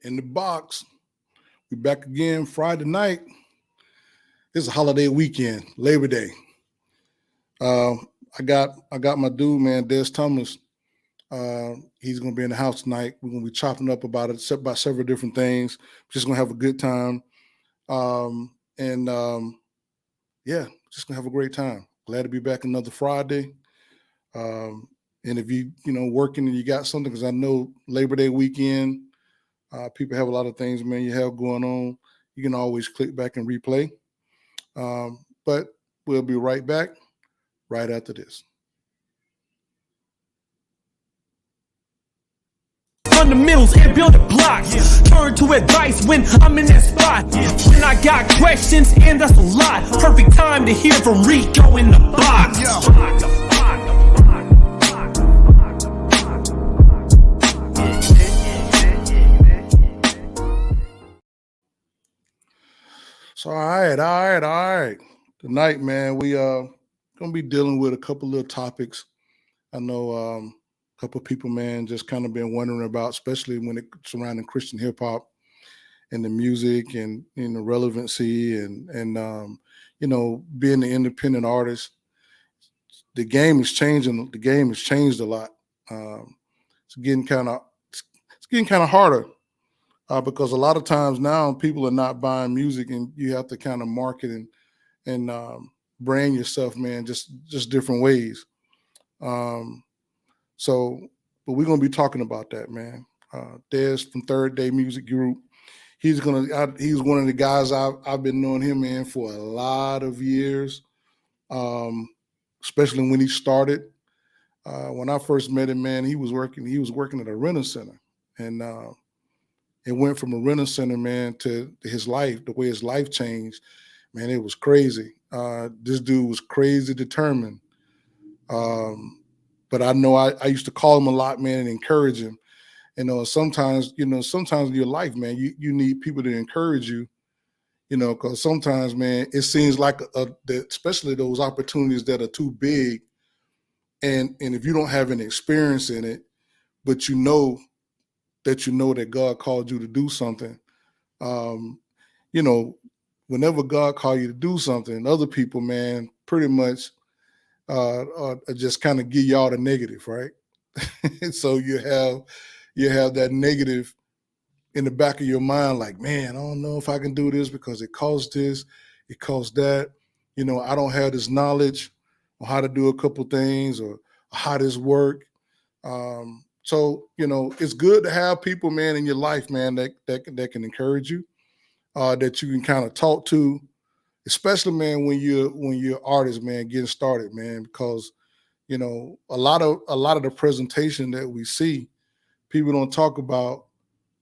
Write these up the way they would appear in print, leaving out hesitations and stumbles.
in the box. We back again Friday night. It's a holiday weekend, Labor Day. Uh, I got my dude, man, Dez Thomas. He's gonna be in the house tonight. We're gonna be chopping up about it, about several different things. Just gonna have a good time. And yeah, just gonna have a great time. Glad to be back another Friday. Um, and if you working and you got something, because I know Labor Day weekend, people have a lot of things, man, you have going on. You can always click back and replay. But we'll be right back right after this. Fundamentals and build a block. Turn to advice when I'm in that spot. When I got questions, and that's a lot. Perfect time to hear from Rico in the box. So all right. Tonight, man, we gonna be dealing with a couple little topics. I know a couple of people, man, just kind of been wondering about, especially when it's surrounding Christian hip hop and the music and the relevancy and being an independent artist. The game is changing. The game has changed a lot. Um, it's getting kind of harder because a lot of times now people are not buying music, and you have to kind of market and brand yourself, man, just different ways. Um, so, but we're gonna be talking about that, man. Dez from Third Day Music Group. He's one of the guys I've been knowing him, man, for a lot of years. Um, Especially when he started. When I first met him, man, he was working at a rental center, and it went from a rental center, man, to his life. The way his life changed, man, it was crazy. This dude was crazy determined. But I know I used to call him a lot, man, and encourage him. Sometimes in your life, man, you need people to encourage you. Because sometimes, man, it seems like especially those opportunities that are too big, and if you don't have any experience in it, but that God called you to do something, um, you know, whenever God called you to do something, other people, man, pretty much just kind of give y'all the negative, right? So you have that negative in the back of your mind, like, man, I don't know if I can do this because it costs this, it costs that. I don't have this knowledge on how to do a couple things or how this work. So it's good to have people, man, in your life, man, that can encourage you, that you can kind of talk to, especially, man, when you're artist, man, getting started, man, because a lot of the presentation that we see, people don't talk about,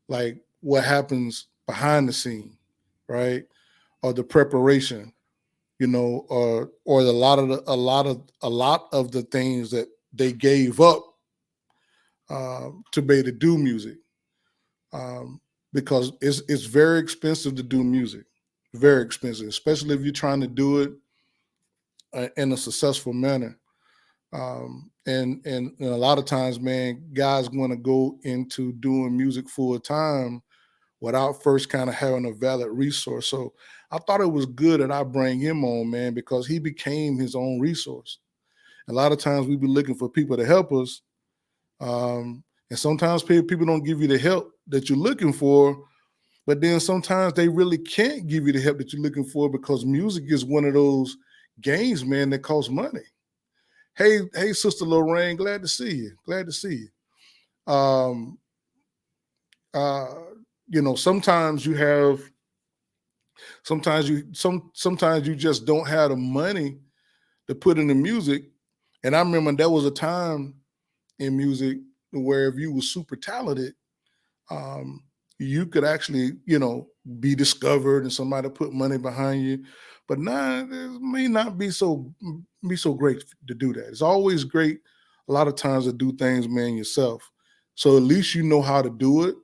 like, what happens behind the scene, right? Or the preparation, or a lot of the things that they gave up to be able to do music, because it's very expensive to do music, very expensive, especially if you're trying to do it in a successful manner. And a lot of times, man, guys want to go into doing music full time without first kind of having a valid resource. So I thought it was good that I bring him on, man, because he became his own resource. A lot of times we be looking for people to help us, and sometimes people don't give you the help that you're looking for. But then sometimes they really can't give you the help that you're looking for, because music is one of those games, man, that costs money. Hey, Sister Lorraine, glad to see you. Glad to see you. Uh, sometimes sometimes you just don't have the money to put in the music. And I remember there was a time in music where if you were super talented, um, you could actually, be discovered and somebody put money behind you. But now it may not be so great to do that. It's always great a lot of times to do things, man, yourself. So at least you know how to do it.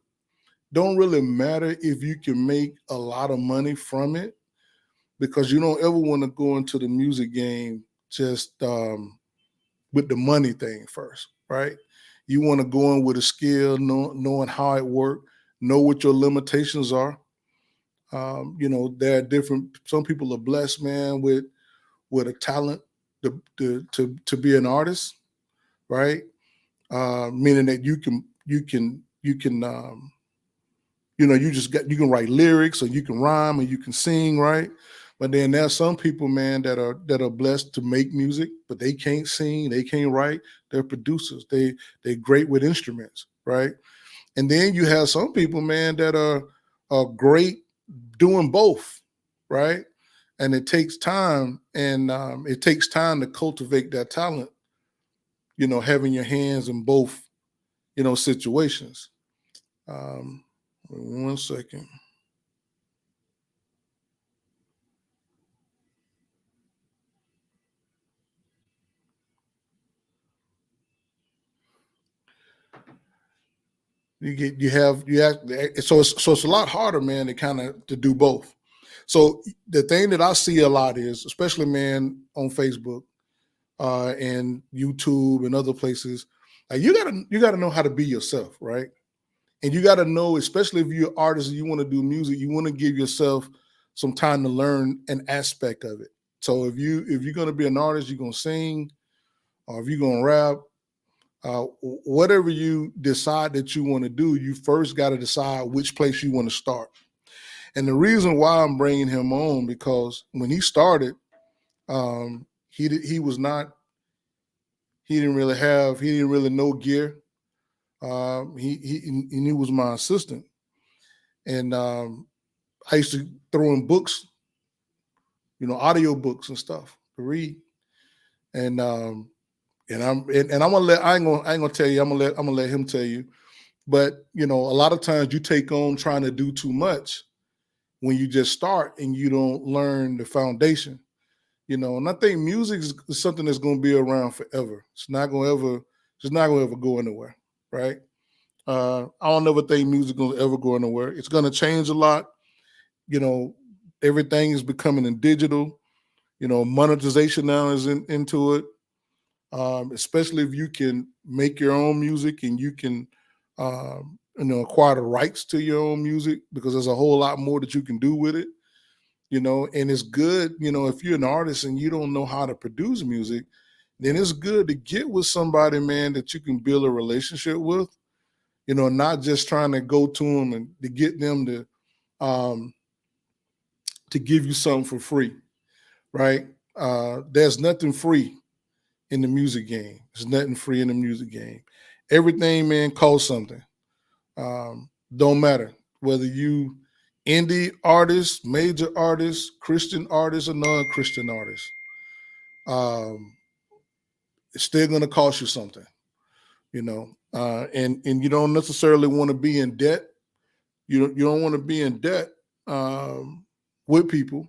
Don't really matter if you can make a lot of money from it, because you don't ever want to go into the music game just with the money thing first, right? You want to go in with a skill, knowing how it works, know what your limitations are. There are different. Some people are blessed, man, with a talent to be an artist, right? Meaning that you can write lyrics or you can rhyme or you can sing, right? But then there's some people, man, that are blessed to make music, but they can't sing, they can't write. They're producers. They're great with instruments, right? And then you have some people, man, that are great doing both, right? And it takes time, and it takes time to cultivate that talent. Having your hands in both, situations. Um, 1 second. So it's a lot harder, man, to do both. So the thing that I see a lot is, especially, man, on Facebook and YouTube and other places, like you gotta know how to be yourself, right? And you gotta know, especially if you're an artist and you want to do music, you want to give yourself some time to learn an aspect of it. So if you're gonna be an artist, you're gonna sing, or if you're gonna rap, whatever you decide that you want to do, you first got to decide which place you want to start. And the reason why I'm bringing him on, because when he started, he was not he didn't really know gear. He was my assistant, and I used to throw in books, audio books and stuff to read, and I'm gonna let I ain't gonna tell you. I'm gonna let him tell you. But a lot of times you take on trying to do too much when you just start and you don't learn the foundation. And I think music is something that's going to be around forever. It's not going to ever go anywhere, right? I don't ever think music going to ever go anywhere. It's going to change a lot. You know, Everything is becoming in digital. Monetization now is into it. Especially if you can make your own music and you can, acquire the rights to your own music, because there's a whole lot more that you can do with it. And it's good, if you're an artist and you don't know how to produce music, then it's good to get with somebody, man, that you can build a relationship with, not just trying to go to them and to get them um, to give you something for free, right? There's nothing free in the music game. There's nothing free in the music game. Everything, man, costs something. Don't matter whether you indie artists, major artists, Christian artists, or non-Christian artists. Um, it's still going to cost you something, and you don't necessarily want to be in debt. You don't want to be in debt with people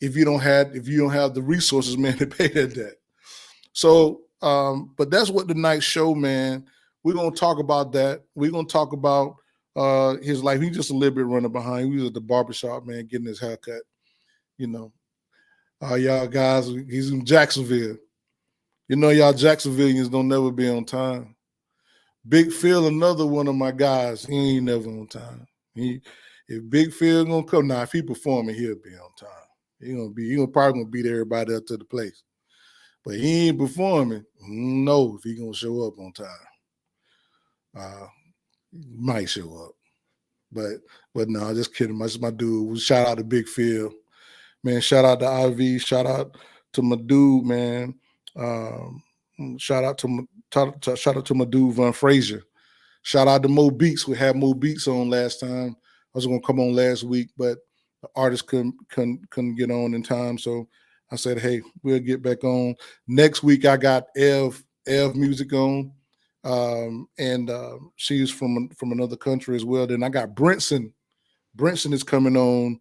if you don't have the resources, man, to pay that debt. So, but that's what tonight's show, man. We're gonna talk about that. We're gonna talk about his life. He's just a little bit running behind. He was at the barbershop, man, getting his haircut. You know, y'all guys, he's in Jacksonville. Y'all Jacksonvillians don't never be on time. Big Phil, another one of my guys, he ain't never on time. If Big Phil gonna come now, if he performing, he'll be on time. He probably gonna beat everybody up to the place. But he ain't performing. No, if he gonna show up on time. He might show up. But no, just kidding. That's my dude. Shout out to Big Phil. Man, shout out to IV. Shout out to my dude, man. Shout out to my dude Von Frazier. Shout out to Mo Beats. We had Mo Beats on last time. I was gonna come on last week, but the artist couldn't get on in time. So I said, hey, we'll get back on. Next week I got Ev Music on. And she's from another country as well. Then I got Brinson. Brinson is coming on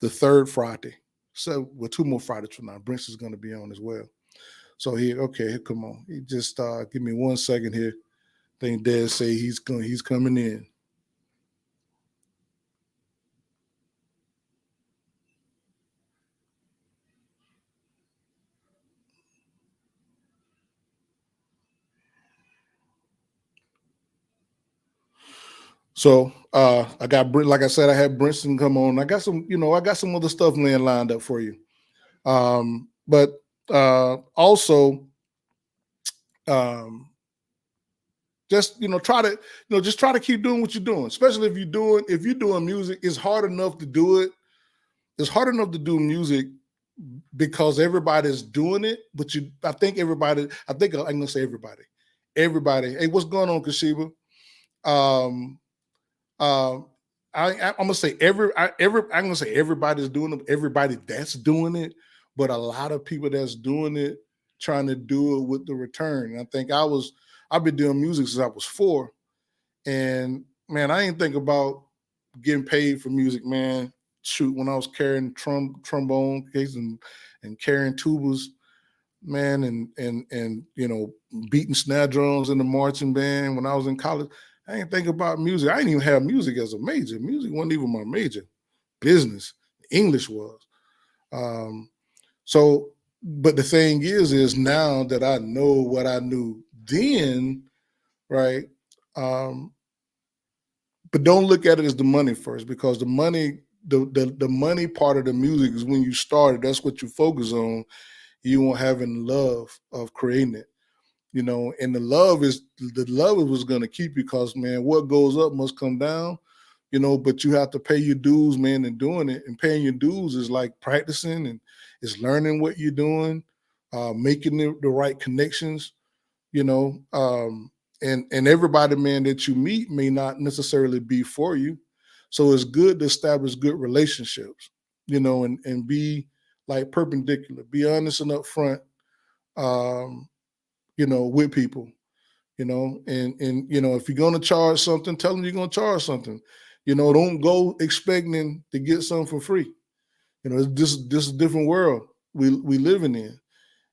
the third Friday. So with 2 more Fridays from now, Brinson's going to be on as well. So here, come on. He just give me 1 second here. I think Dez say he's coming in. So I got like I said, I had Brinson come on. I got some, I got some other stuff laying lined up for you. But also, um, just try to just try to keep doing what you're doing. Especially if you're doing music, it's hard enough to do it. It's hard enough to do music because everybody's doing it. But I think I'm gonna say everybody. Everybody. Hey, what's going on, Kashiba? Um, um, I'm gonna say I'm gonna say everybody's doing it. Everybody that's doing it, but a lot of people that's doing it trying to do it with the return. And I think I've been doing music since I was 4, and man, I ain't think about getting paid for music, man. Shoot, when I was carrying trombone case and carrying tubas, man, and beating snare drums in the marching band when I was in college. I didn't think about music. I didn't even have music as a major. Music wasn't even my major. Business, English was. Um, so, but the thing is now that I know what I knew then, right? Um, but don't look at it as the money first, because the money part of the music is when you started. That's what you focus on. You won't have any love of creating it. And the love is what's going to keep you, because man, what goes up must come down. But you have to pay your dues, man, in doing it. And paying your dues is like practicing, and it's learning what you're doing, making the right connections. And everybody, man, that you meet may not necessarily be for you. So it's good to establish good relationships, and be like perpendicular, be honest and upfront, with people, and if you're gonna charge something, tell them you're gonna charge something. Don't go expecting to get something for free. This is a different world we living in,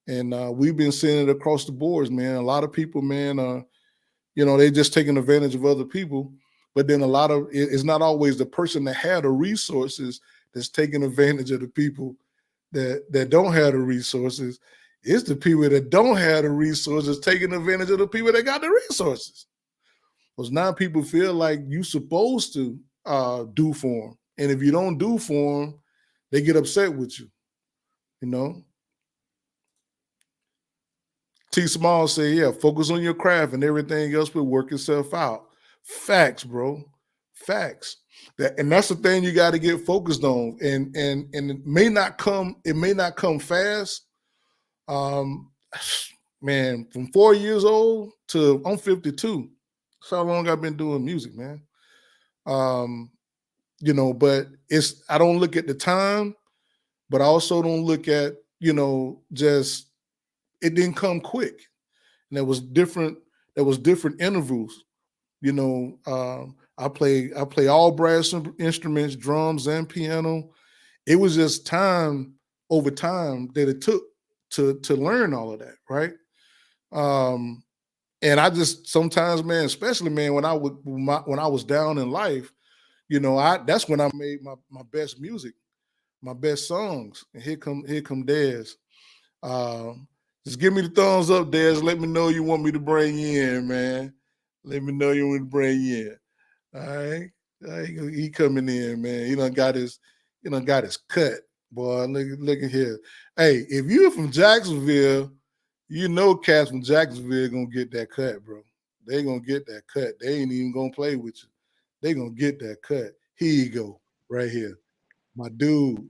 and we've been seeing it across the boards, man. A lot of people, man, they just taking advantage of other people, but then it's not always the person that had the resources that's taking advantage of the people that don't have the resources. It's the people that don't have the resources taking advantage of the people that got the resources. Because now people feel like you supposed to do for them. And if you don't do for them, they get upset with you. T Small say, yeah, focus on your craft and everything else will work itself out. Facts, bro. Facts. And that's the thing you got to get focused on. And it may not come fast. Man, from 4 years old to I'm 52. That's how long I've been doing music, man. But I don't look at the time, but I also don't look at, just it didn't come quick. And there was different intervals. I play all brass instruments, drums and piano. It was just over time that it took to learn all of that, right? And I just sometimes, man, especially, man, when I was down in life, that's when I made my best music, my best songs. And here come Dez. Just give me the thumbs up, Dez. Let me know you want me to bring you in, man. Let me know you want me to bring you in. All right. He coming in, man. He done got his cut, boy. Look at here. Hey, if you're from Jacksonville, cats from Jacksonville gonna get that cut, bro. They gonna get that cut. They ain't even gonna play with you. They gonna get that cut. Here you go, right here, my dude.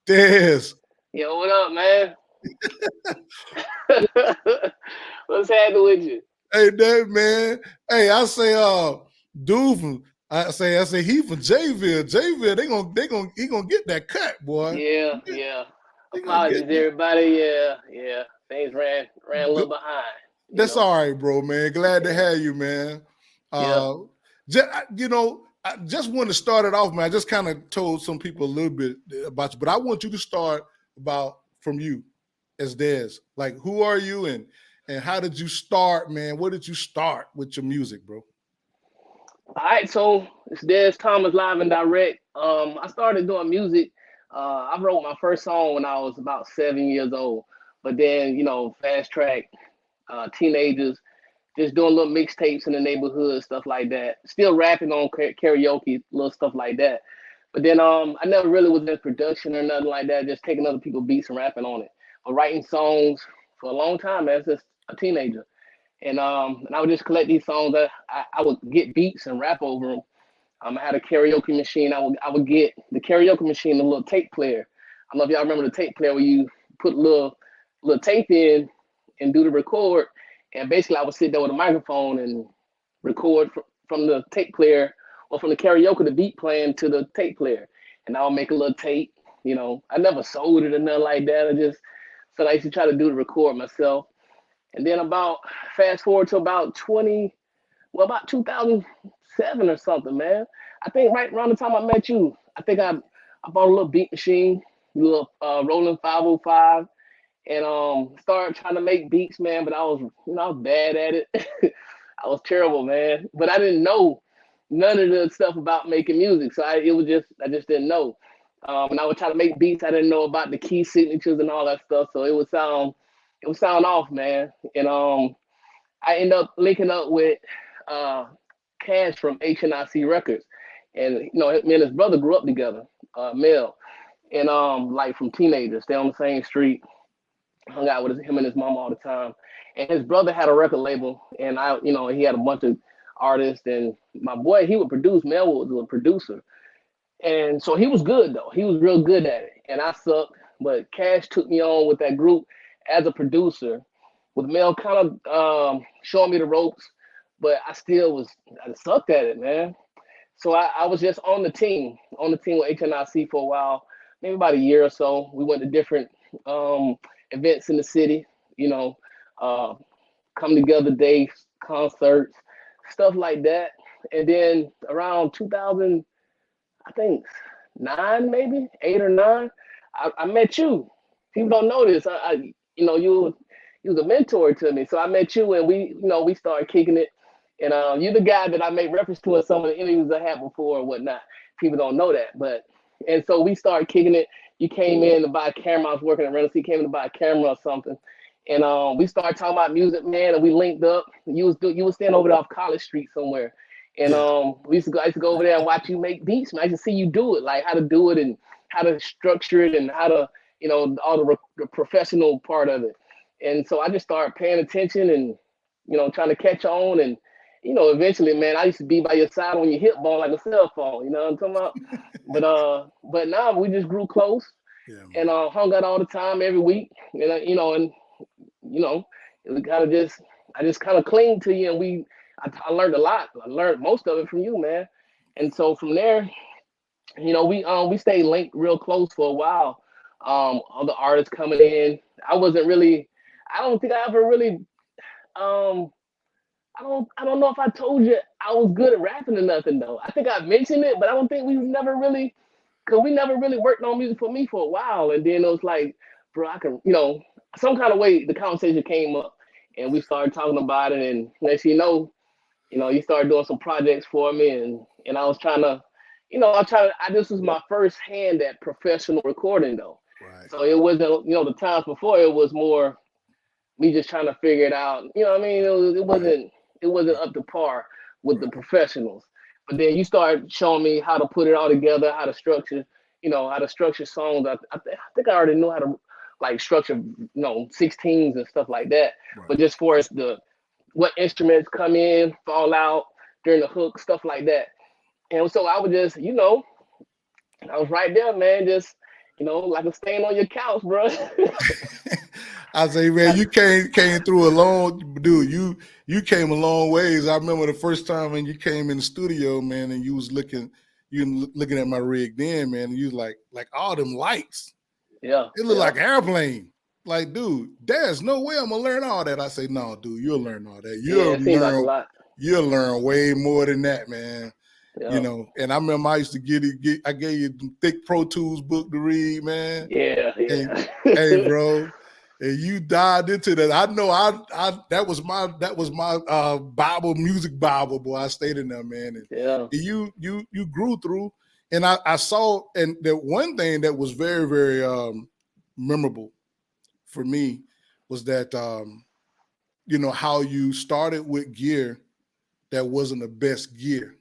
Dez. Yo, what up, man? What's happening with you? Hey, Dave, man. Hey, I say, Duvall. I say he from Jayville. Jayville, he gonna get that cut, boy. Yeah. Apologies, everybody. Yeah. Things ran a little behind. That's all right, bro, man. Glad to have you, man. I just want to start it off, man. I just kind of told some people a little bit about you, but I want you to start from you as Dez. Like, who are you and how did you start, man? Where did you start with your music, bro? All right, so it's Dez Thomas live and direct. I started doing music. I wrote my first song when I was about 7 years old. But then, fast track, teenagers, just doing little mixtapes in the neighborhood, stuff like that. Still rapping on karaoke, little stuff like that. But then I never really was in production or nothing like that, just taking other people's beats and rapping on it. But writing songs for a long time as just a teenager. And I would just collect these songs. I would get beats and rap over them. I had a karaoke machine. I would get the karaoke machine, the little tape player. I don't know if y'all remember the tape player where you put a little tape in and do the record. And basically I would sit there with a microphone and record from the tape player or from the karaoke, the beat playing to the tape player. And I would make a little tape. I never sold it or nothing like that. So I used to try to do the record myself. And then fast forward to about 2007 or something, man. I think right around the time I met you, I think I bought a little beat machine, a little Roland 505, and started trying to make beats, man. But I was bad at it. I was terrible, man. But I didn't know none of the stuff about making music, so I just didn't know. And I would try to make beats. I didn't know about the key signatures and all that stuff, so it would sound off, man. And I ended up linking up with Cash from HNIC Records, and me and his brother grew up together, Mel, and like from teenagers, stay on the same street, hung out with him and his mom all the time. And his brother had a record label, and he had a bunch of artists, and my boy, he would produce. Mel was a producer, and so he was good though. He was real good at it, and I sucked. But Cash took me on with that group as a producer, with Mel kind of showing me the ropes, but I sucked at it, man. So I was just on the team with HNIC for a while, maybe about a year or so. We went to different events in the city, come together days, concerts, stuff like that. And then around 2000, I think 9, maybe 8 or 9, I met you. People don't know this. You was a mentor to me. So I met you, and we started kicking it. And you're the guy that I made reference to in some of the interviews I had before and whatnot. People don't know that, and so we started kicking it. You came in to buy a camera. I was working at Reynolds. You came in to buy a camera or something, and we started talking about music, man. And we linked up. You was standing over there off College Street somewhere, and I used to go over there and watch you make beats, man. I used to see you do it, like how to do it and how to structure it and how to, all the professional part of it. And so I just started paying attention and, trying to catch on. And, eventually, man, I used to be by your side on your hip bone like a cell phone, you know what I'm talking about? But now we just grew close, and hung out all the time every week. And, it kind of I just kind of clinged to you, and I learned a lot. I learned most of it from you, man. And so from there, we stayed linked real close for a while. Other artists coming in. I don't think I ever really, I don't know if I told you I was good at rapping or nothing though. I think I mentioned it, but I don't think we never really worked on music for me for a while. And then it was like, bro, I can, some kind of way the conversation came up, and we started talking about it. And next thing you started doing some projects for me, and I was trying to, this was my first hand at professional recording though. Right. So it wasn't, the times before it was more me just trying to figure it out. You know what I mean? It wasn't up to par with the professionals. But then you started showing me how to put it all together, how to structure songs. I think I already knew how to like structure, 16s and stuff like that. Right. But just for what instruments come in, fall out during the hook, stuff like that. And so I would just, I was right there, man, just, like a stain on your couch, bro. I say, man, you came through a long, dude. You came a long ways. I remember the first time when you came in the studio, man, and you was looking at my rig then, man, and you was like all them lights. Yeah. It looked like an airplane. Like, dude, there's no way I'm gonna learn all that. I say, no, dude, you'll learn all that. You'll learn way more than that, man. Yeah. And I remember I used to I gave you the thick Pro Tools book to read, man. Yeah. And, hey, bro, and you dived into that. I know that was my music Bible, boy. I stayed in there, man. And you grew through, and I saw, and the one thing that was very, very memorable for me was that how you started with gear that wasn't the best gear.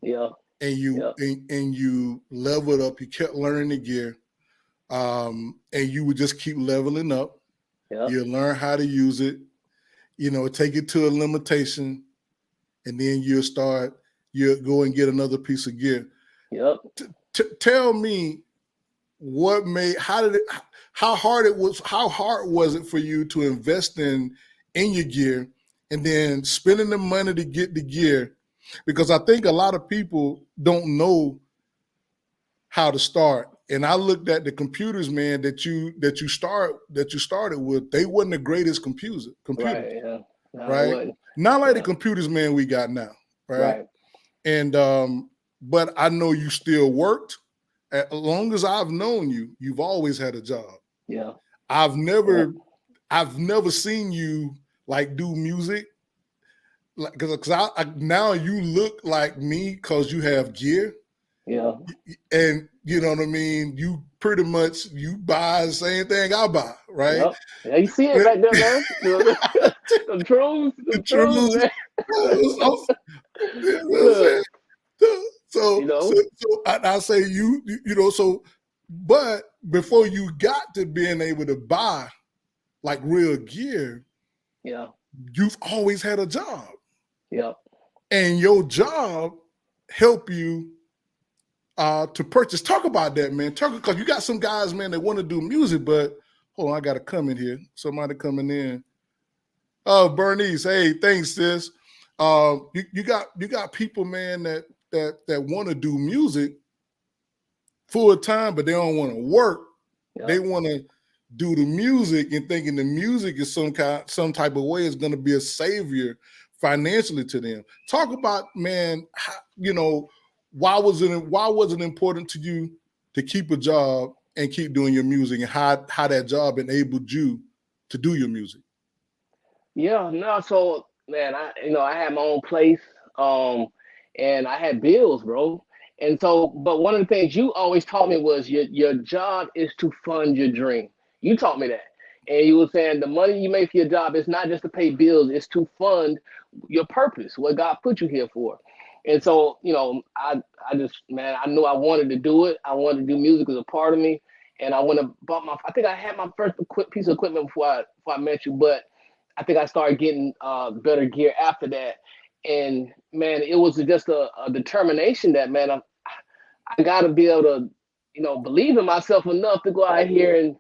Yeah. And you leveled up, you kept learning the gear. And you would just keep leveling up. Yeah. You learn how to use it, take it to a limitation, and then you'll go and get another piece of gear. Yep. Tell me how hard was it for you to invest in your gear and then spending the money to get the gear? Because I think a lot of people don't know how to start. And I looked at the computers, man, that you started with. They wasn't the greatest computers. Right. Yeah. No, right. Not like the computers, man, we got now. Right. And but I know you still worked. As long as I've known you, you've always had a job. Yeah. I've never seen you like do music. Like, because now you look like me because you have gear. Yeah. And you know what I mean? You pretty much buy the same thing I buy, right? Yep. Yeah, you see it right there, man. The truth, man. So I say but before you got to being able to buy like real gear, yeah, you've always had a job. Yeah. And your job help you to purchase. Talk about that, man. Because you got some guys, man, that want to do music, but hold on, I got to come in here. Somebody coming in. Oh, Bernice, hey, thanks, sis. You got people, man, that want to do music full time, but they don't want to work. Yeah. They want to do the music and thinking the music is some type of way is going to be a savior financially to them. Talk about, man, how, why was it important to you to keep a job and keep doing your music, and how that job enabled you to do your music? Yeah, no, so man, I had my own place, and I had bills, bro. And so, but one of the things you always taught me was your job is to fund your dream. You taught me that. And you were saying the money you make for your job is not just to pay bills, it's to fund your purpose, what God put you here for. And so, I just, man, I knew I wanted to do it. I wanted to do music as a part of me. And I went and bought I think I had my first piece of equipment before I met you, but I think I started getting better gear after that. And man, it was just a determination that, man, I got to be able to, believe in myself enough to go out here and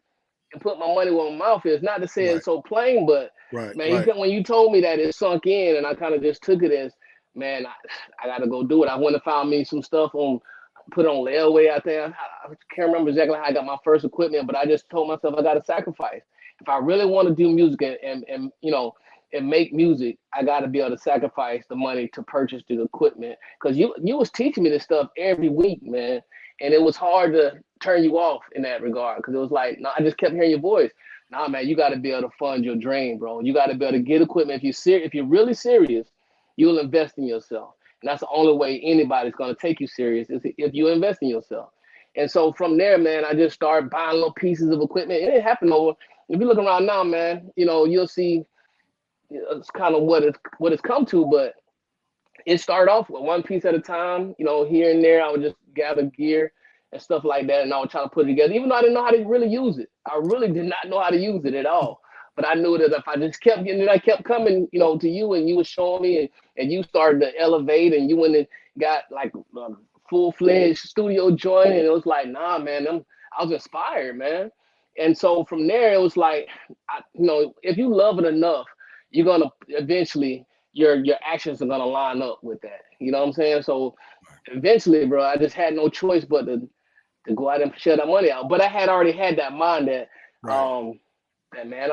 put my money where my mouth is. Not to say it's so plain, but man, when you told me that, it sunk in, and I kind of just took it as, man, I got to go do it. I went and found me some stuff put on layaway out there. I can't remember exactly how I got my first equipment, but I just told myself I got to sacrifice. If I really want to do music and make music, I got to be able to sacrifice the money to purchase the equipment. Because you was teaching me this stuff every week, man, and it was hard to turn you off in that regard, because it was like, no, I just kept hearing your voice. Nah, man, you got to be able to fund your dream, bro. You got to be able to get equipment. If you're really serious, you'll invest in yourself, and that's the only way anybody's going to take you serious is if you invest in yourself. And so from there, man, I just started buying little pieces of equipment. It didn't happen over. If you look around now, man, you'll see it's kind of what it's come to, but it started off with one piece at a time. Here and there, I would just gather gear and stuff like that, and I would try to put it together, even though I didn't know how to really use it. I really did not know how to use it at all. But I knew that if I just kept getting it, I kept coming, to you, and you were showing me, and you started to elevate, and you went and got like a full-fledged studio joint, and it was like, nah, man, I was inspired, man. And so from there, it was like, if you love it enough, you're gonna eventually your actions are gonna line up with that. You know what I'm saying? So eventually, bro, I just had no choice but to go out and share that money out. But I had already had that mind that, that man,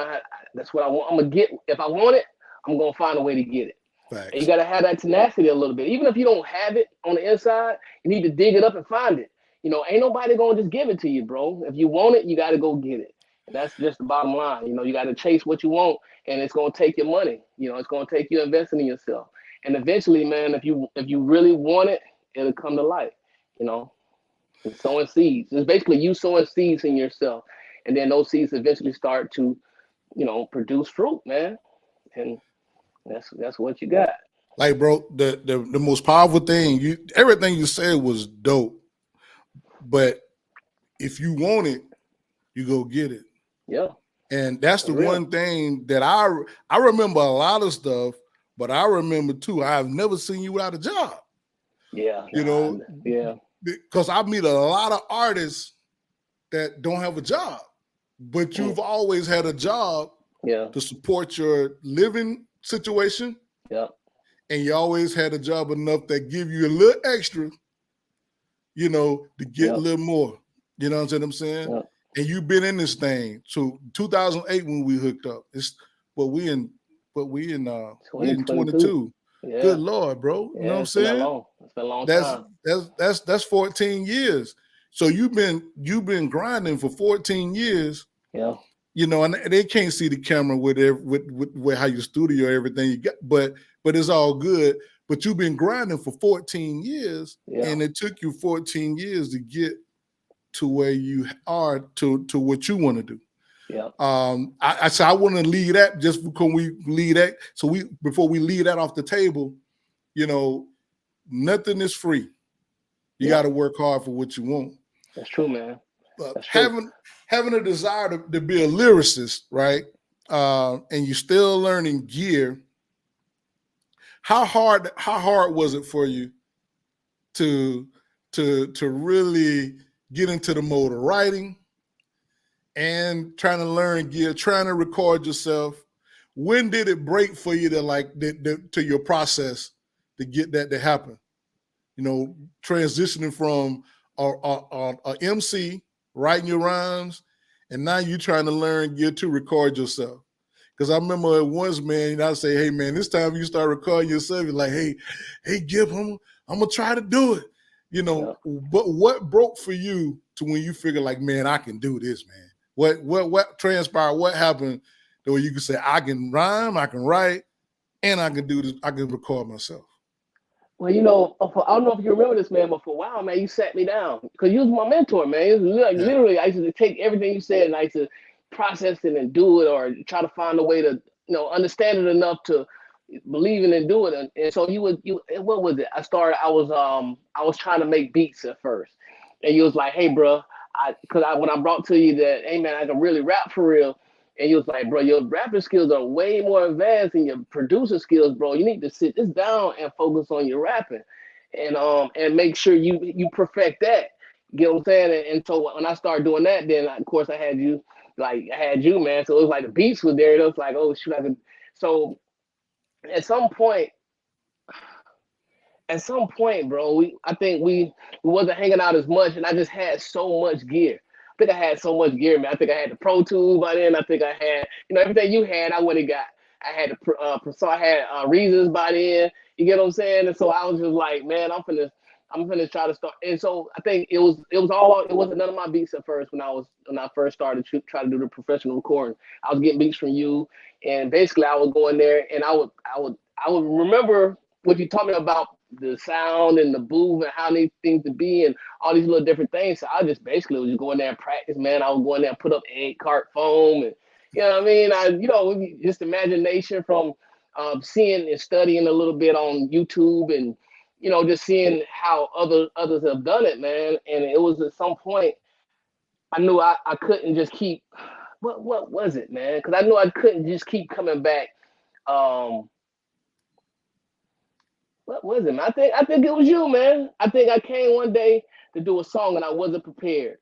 that's what I want. I'm gonna get. If I want it, I'm gonna find a way to get it. Facts. And you gotta have that tenacity a little bit. Even if you don't have it on the inside, you need to dig it up and find it. Ain't nobody gonna just give it to you, bro. If you want it, you gotta go get it. And that's just the bottom line. You gotta chase what you want, and it's gonna take your money. It's gonna take you investing in yourself. And eventually, man, if you really want it, it'll come to light. It's sowing seeds. It's basically you sowing seeds in yourself, and then those seeds eventually start to produce fruit, man. And that's what you got. Like, bro, the most powerful thing, everything you said was dope. But if you want it, you go get it. Yeah. And that's the real. one thing that I remember a lot of stuff, but I remember too, I've never seen you without a job. Yeah. Yeah. Because I meet a lot of artists that don't have a job, but you've always had a job to support your living situation. Yeah. And you always had a job enough that give you a little extra, to get a little more. You know what I'm saying? Yep. And you've been in this thing. So 2008 when we hooked up. We in 22. Yeah. Good Lord, bro. You know what I'm saying? It's been a long time. That's 14 years. So you've been grinding for 14 years. Yeah. And they can't see the camera with how your studio, everything you got, but it's all good. But you've been grinding for 14 years, and it took you 14 years to get to where you are to what you want to do. Yeah. I want to leave that just because we leave that. So before we leave that off the table, nothing is free. You got to work hard for what you want. That's true, man. Having a desire to be a lyricist, right? And you're still learning gear. How hard was it for you to really get into the mode of writing and trying to learn gear, trying to record yourself? When did it break for you to your process to get that to happen? Transitioning from a MC, writing your rhymes, and now you're trying to learn gear to record yourself. Because I remember once, man, I'd say, hey, man, this time you start recording yourself, you're like, hey, Gib, I'm going to try to do it. But what broke for you to when you figure like, man, I can do this, man? What transpired? What happened to where you can say, I can rhyme, I can write, and I can do this, I can record myself? Well, I don't know if you remember this, man, but for a while, man, you sat me down because you was my mentor, man. It was literally, I used to take everything you said and I used to process it and do it, or try to find a way to, understand it enough to believe in and do it. And so what was it? I was trying to make beats at first, and you was like, hey, bro, when I brought to you that, hey, man, I can really rap for real. And you was like, bro, your rapping skills are way more advanced than your producer skills, bro. You need to sit this down and focus on your rapping, and make sure you perfect that. You know what I'm saying? And so when I started doing that, then of course I had you, man. So it was like the beats were there. It was like, oh shoot, So at some point, bro, I think we wasn't hanging out as much, and I just had so much gear. I think I had so much gear, man. I think I had the Pro Tools by then. I think I had, everything you had, I would have got. I had so I had Reasons by then. You get what I'm saying? And so I was just like, man, I'm finna try to start. And so I think it wasn't none of my beats at first when I first started to try to do the professional recording. I was getting beats from you, and basically I would go in there and I would remember what you taught me about the sound and the booth and how they things to be and all these little different things. So I just basically was just go in there and practice, man. I would go in there and put up egg cart foam, and you know what I mean? Just imagination from seeing and studying a little bit on YouTube, and just seeing how others have done it, man. And it was at some point I knew I couldn't just keep what was it, man? Because I knew I couldn't just keep coming back. What was it, man? I think it was you, man. I think I came one day to do a song and I wasn't prepared.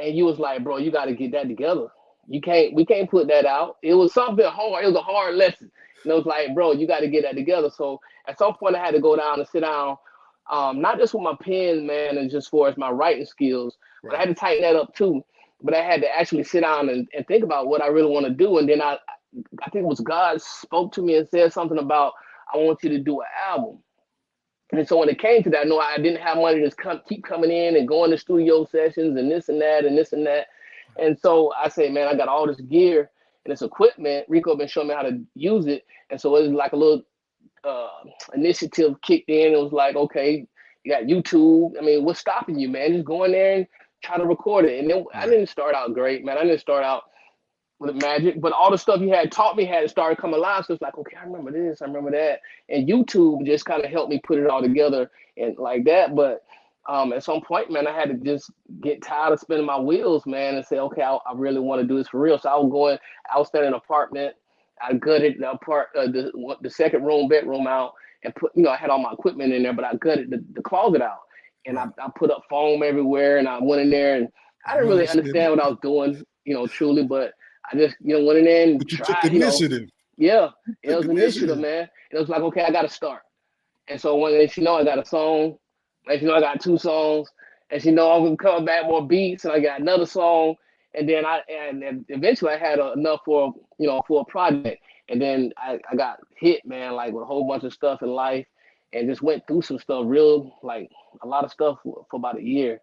And you was like, bro, you got to get that together. We can't put that out. It was something hard. It was a hard lesson. And it was like, bro, you got to get that together. So at some point I had to go down and sit down, not just with my pen, man, and just for as my writing skills, but I had to tighten that up too. But I had to actually sit down and think about what I really want to do. And then I think it was God spoke to me and said something about, I want you to do an album. And so when it came to that, no, I didn't have money to keep coming in and going to studio sessions and this and that and this and that. And so I say, man, I got all this gear and this equipment. Rico been showing me how to use it. And so it was like a little initiative kicked in. It was like, okay, you got YouTube. I mean, what's stopping you, man? Just go in there and try to record it. And then I didn't start out great, man. I didn't start out with magic, but all the stuff you had taught me had started coming alive. So it's like, okay, I remember this, I remember that, and YouTube just kind of helped me put it all together and like that. But at some point, man, I had to just get tired of spinning my wheels, man, and say, okay, I really want to do this for real. So I was staying in an apartment. I gutted the second room, bedroom out, and put, I had all my equipment in there, but I gutted the closet out, and Right. I put up foam everywhere, and I went in there, and I I didn't really understand understand that. what I was doing, truly, but I just, went in there and But you took tried, initiative. yeah, You it took was initiative, initiative. man. It was like, okay, I got to start. And so when they, I got a song, and I got two songs, and I'm gonna come back more beats, and I got another song, and then eventually I had enough for for a project, and then I got hit, man, like with a whole bunch of stuff in life, and just went through some stuff, real like a lot of stuff for about a year,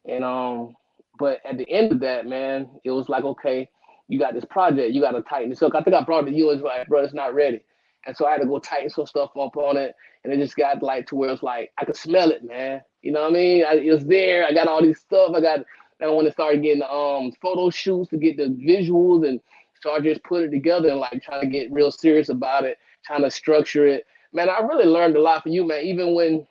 and but at the end of that, man, it was like, okay, you got this project, you got to tighten this up. I think I brought it to you and was like, bro, it's not ready, and so I had to go tighten some stuff up on it, and it just got like to where it's like I could smell it, man. You know what I mean? It was there. I got all these stuff. I want to start getting photo shoots to get the visuals and start just put it together and like trying to get real serious about it, trying to structure it. Man, I really learned a lot from you, man. Even when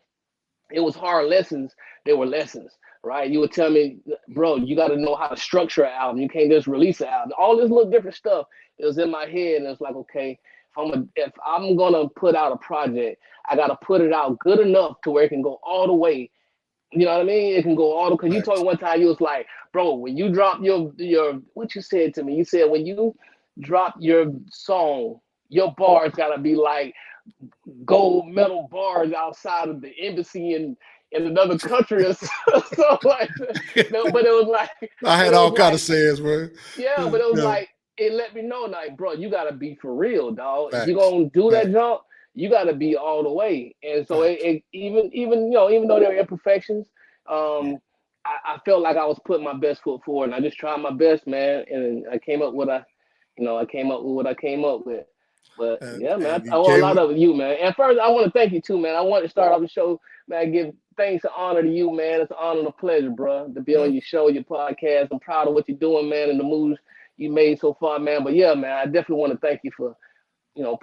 it was hard lessons, they were lessons, right? You would tell me, bro, you got to know how to structure an album. You can't just release an album. All this little different stuff, it was in my head, and it's like, okay, if I'm gonna put out a project, I gotta put it out good enough to where it can go all the way. You know what I mean? It can go all the, because you told Facts. me one time, you was like, bro, when you drop your what you said to me, you said when you drop your song, your bars gotta be like gold medal bars outside of the embassy in another country or so like that. No, but I but had it all was kind of like, sayings, man. yeah, but it was Yeah. like it let me know, like, bro, you gotta be for real, dog. If you're Facts. gonna do that Facts. jump, you gotta be all the way. And so Facts. even though there were imperfections, Yeah. um, I felt like I was putting my best foot forward, and I just tried my best, man. And I came up with I came up with what I came up with. But yeah, man, And I you owe a came lot with, of you, man. And first, I want to thank you too, man. I want to start off the show, man. Give thanks and honor to you, man. It's an honor and a pleasure, bro, to be on well, your show, your podcast. I'm proud of what you're doing, man, and the moves you made so far, man. But yeah, man, I definitely want to thank you for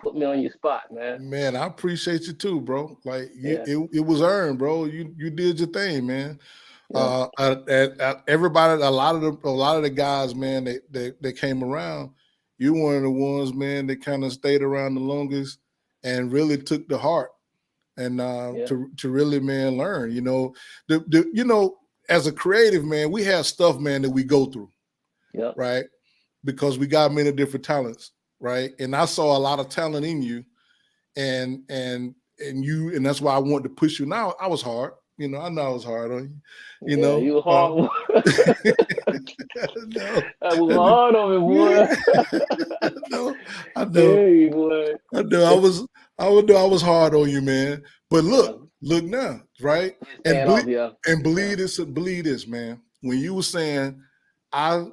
putting me on your spot, man. man, I appreciate you too, bro. Like Yeah, it was earned, bro. You did your thing, man. yeah, Everybody, a lot of the guys, man, they came around. You one of the ones, man, that kind of stayed around the longest and really took the heart and yeah, to really, man, learn. As a creative, man, we have stuff, man, that we go through, yeah, right? Because we got many different talents, right? And I saw a lot of talent in you, and that's why I wanted to push you. Now I was hard, I know I was hard on you, yeah. You were uh, hard. no, I was hard on me, boy. I know, I know, Hey, boy. I know. I was hard on you, man. But Yeah, look now, right? it's And paying off. Yeah, yeah, believe this, man. When you were saying,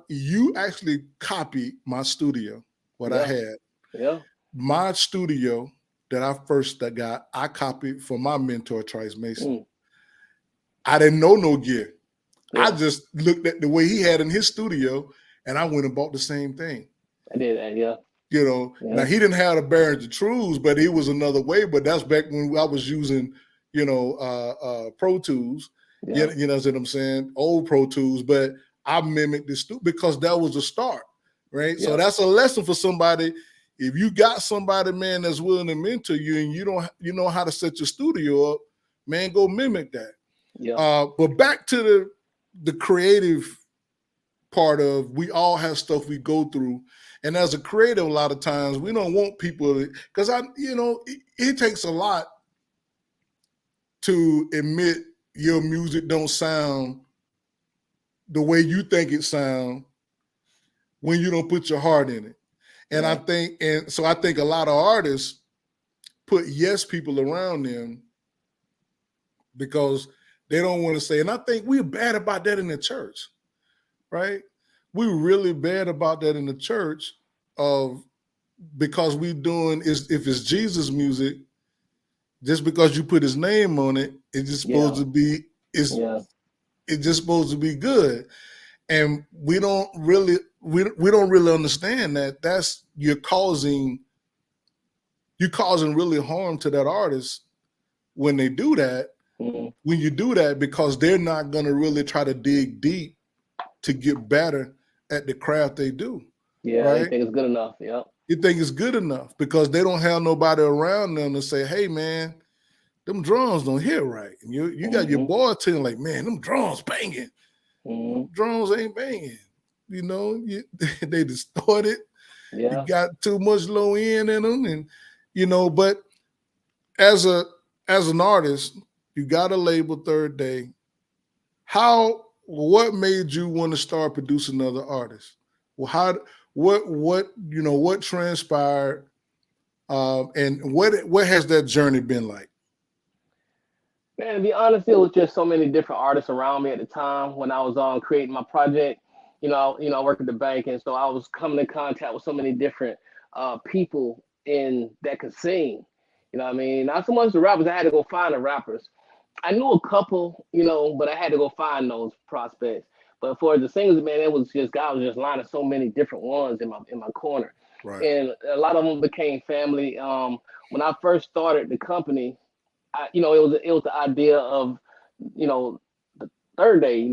you actually copied my studio, what I yeah, had, yeah, my studio that I first got, I copied from my mentor, Trice Mason. mm, I didn't know no gear. I yeah. just looked at the way he had in his studio, and I went and bought the same thing. I did that. Yeah, Now yeah, he didn't have the Barons and Trues, but he was another way. But that's back when I was using, Pro Tools. yeah, You know what I'm saying? Old Pro Tools, but I mimicked this because that was a start, right? So yeah, that's a lesson for somebody. If you got somebody, man, that's willing to mentor you, and you know how to set your studio up, man, go mimic that. yeah, But back to the creative part of, we all have stuff we go through, and as a creative, a lot of times we don't want people, because it takes a lot to admit your music don't sound the way you think it sounds when you don't put your heart in it. And yeah, I think a lot of artists put yes people around them because they don't want to say, and I think we're bad about that in the church, right? We're really bad about that in the church because we doing is, if it's Jesus music, just because you put his name on it, it's just supposed yeah, to be yeah, it's just supposed to be good. And we don't really understand that you're causing really harm to that artist when they do that. Mm-hmm. When you do that, because they're not going to really try to dig deep to get better at the craft they do. Yeah, right? they think it's good enough. Yeah. You think it's good enough because they don't have nobody around them to say, hey, man, them drums don't hit right. And you got your boy telling like, man, them drums banging. Drums ain't banging. You know, they distorted. Yeah. You got too much low end in them. And, you know, but as an artist, you got a label Third Day. What made you want to start producing other artists? Well, what transpired, and what has that journey been like? Man, to be honest, it was just so many different artists around me at the time when I was creating my project. I work at the bank, and so I was coming in contact with so many different people that could sing. You know what I mean? Not so much the rappers. I had to go find the rappers. I knew a couple, but I had to go find those prospects. But for the singers, man, it was just God was just lining so many different ones in my corner, Right. And a lot of them became family. When I first started the company, it was the idea of, the Third Day.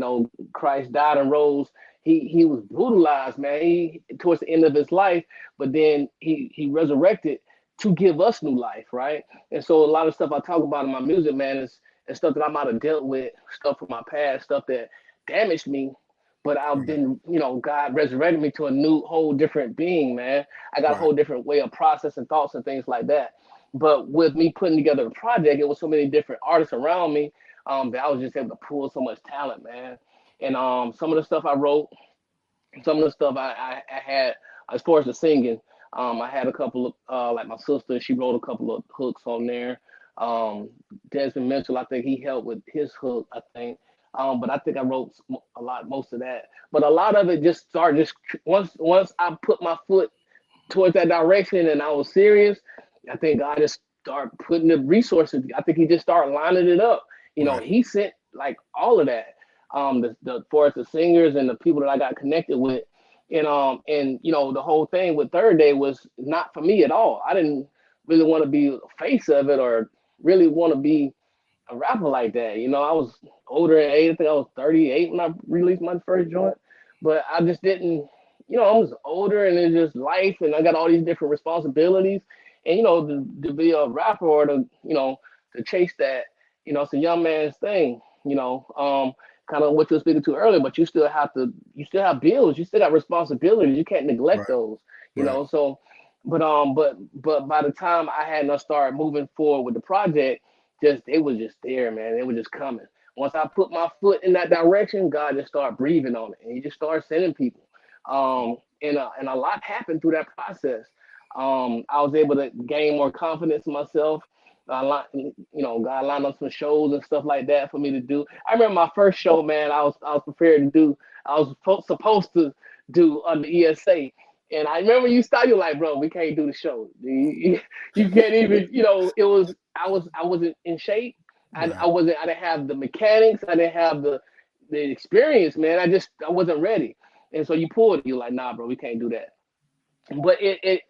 Christ died and rose. He was brutalized, man. Towards the end of his life, but then he resurrected to give us new life, right? And so a lot of stuff I talk about in my music, man, is stuff that I might have dealt with, stuff from my past, stuff that damaged me. But I've been, God resurrected me to a whole different being, man. I got a whole different way of processing thoughts and things like that. But with me putting together a project, it was so many different artists around me that I was just able to pull so much talent, man. And some of the stuff I wrote, some of the stuff I had, as far as the singing, I had a couple of, like my sister, she wrote a couple of hooks on there. Desmond Mitchell, I think he helped with his hook, I think. But I think I wrote most of that. But a lot of it just started once I put my foot towards that direction and I was serious, I think God just started putting the resources. I think he just started lining it up. He sent like all of that. For the singers and the people that I got connected with. And the whole thing with Third Day was not for me at all. I didn't really want to be the face of it or really want to be a rapper like that. I was older in age. I think I was 38 when I released my first joint. But I just didn't, I was older and it's just life and I got all these different responsibilities. And, to be a rapper or to chase that, it's a young man's thing, kind of what you were speaking to earlier, but you still have bills, you still got responsibilities. You can't neglect those, you know? So, but by the time I had to start moving forward with the project, it was just there, man. It was just coming. Once I put my foot in that direction, God just started breathing on it, and he just started sending people. And a lot happened through that process. I was able to gain more confidence in myself. God lined up some shows and stuff like that for me to do. I remember my first show, man. I was prepared to do. I was supposed to do on the ESA. And I remember you started, you're like, bro, we can't do the show. You can't even, I wasn't in shape. I didn't have the mechanics. I didn't have the experience, man. I wasn't ready. And so you pulled it. You're like, nah, bro, we can't do that. But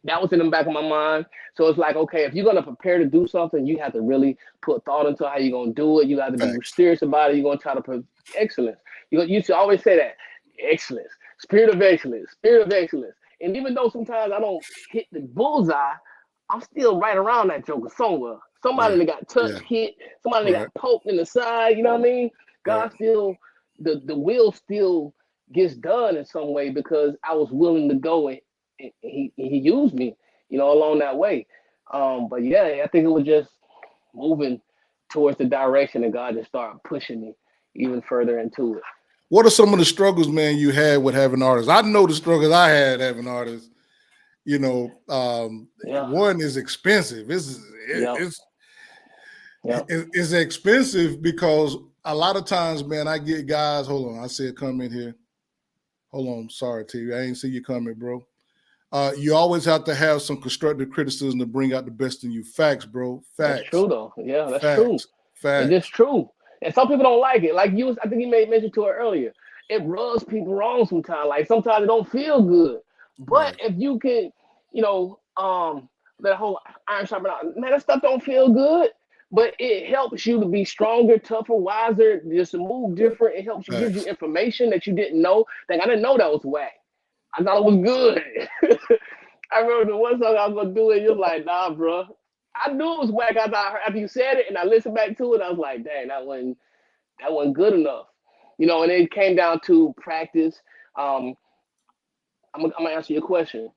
that was in the back of my mind. So it's like, okay, if you're going to prepare to do something, you have to really put thought into how you're going to do it. You got to be serious about it. You're going to try to put excellence. You should always say that. Excellence. Spirit of excellence. Spirit of excellence. And even though sometimes I don't hit the bullseye, I'm still right around that joker somewhere. Somebody that got touched, hit, somebody that got poked in the side, you know what I mean? God still, the will still gets done in some way because I was willing to go and he used me, along that way. But yeah, I think it was just moving towards the direction and God just started pushing me even further into it. What are some of the struggles, man, you had with having artists? I know the struggles I had having artists. One is expensive. It's expensive because a lot of times, man, I get guys. Hold on, I said come in here. Hold on, sorry, T. I ain't see you coming, bro. You always have to have some constructive criticism to bring out the best in you. Facts, bro. Facts. That's true, though. Yeah, that's true. Facts. It's just true. And some people don't like it. Like I think you made mention to it earlier. it rubs people wrong sometimes. Like sometimes it don't feel good. But Right. if you can, that whole iron sharpening iron, man, that stuff don't feel good. But it helps you to be stronger, tougher, wiser, just to move different. It helps you, gives you Facts. information that you didn't know. Like I didn't know that was whack. I thought it was good. I remember the one song I was gonna do it. You're like, nah, bro. I knew it was whack after you said it, and I listened back to it. I was like, dang, that wasn't good enough. And it came down to practice. Um, I'm gonna answer your question.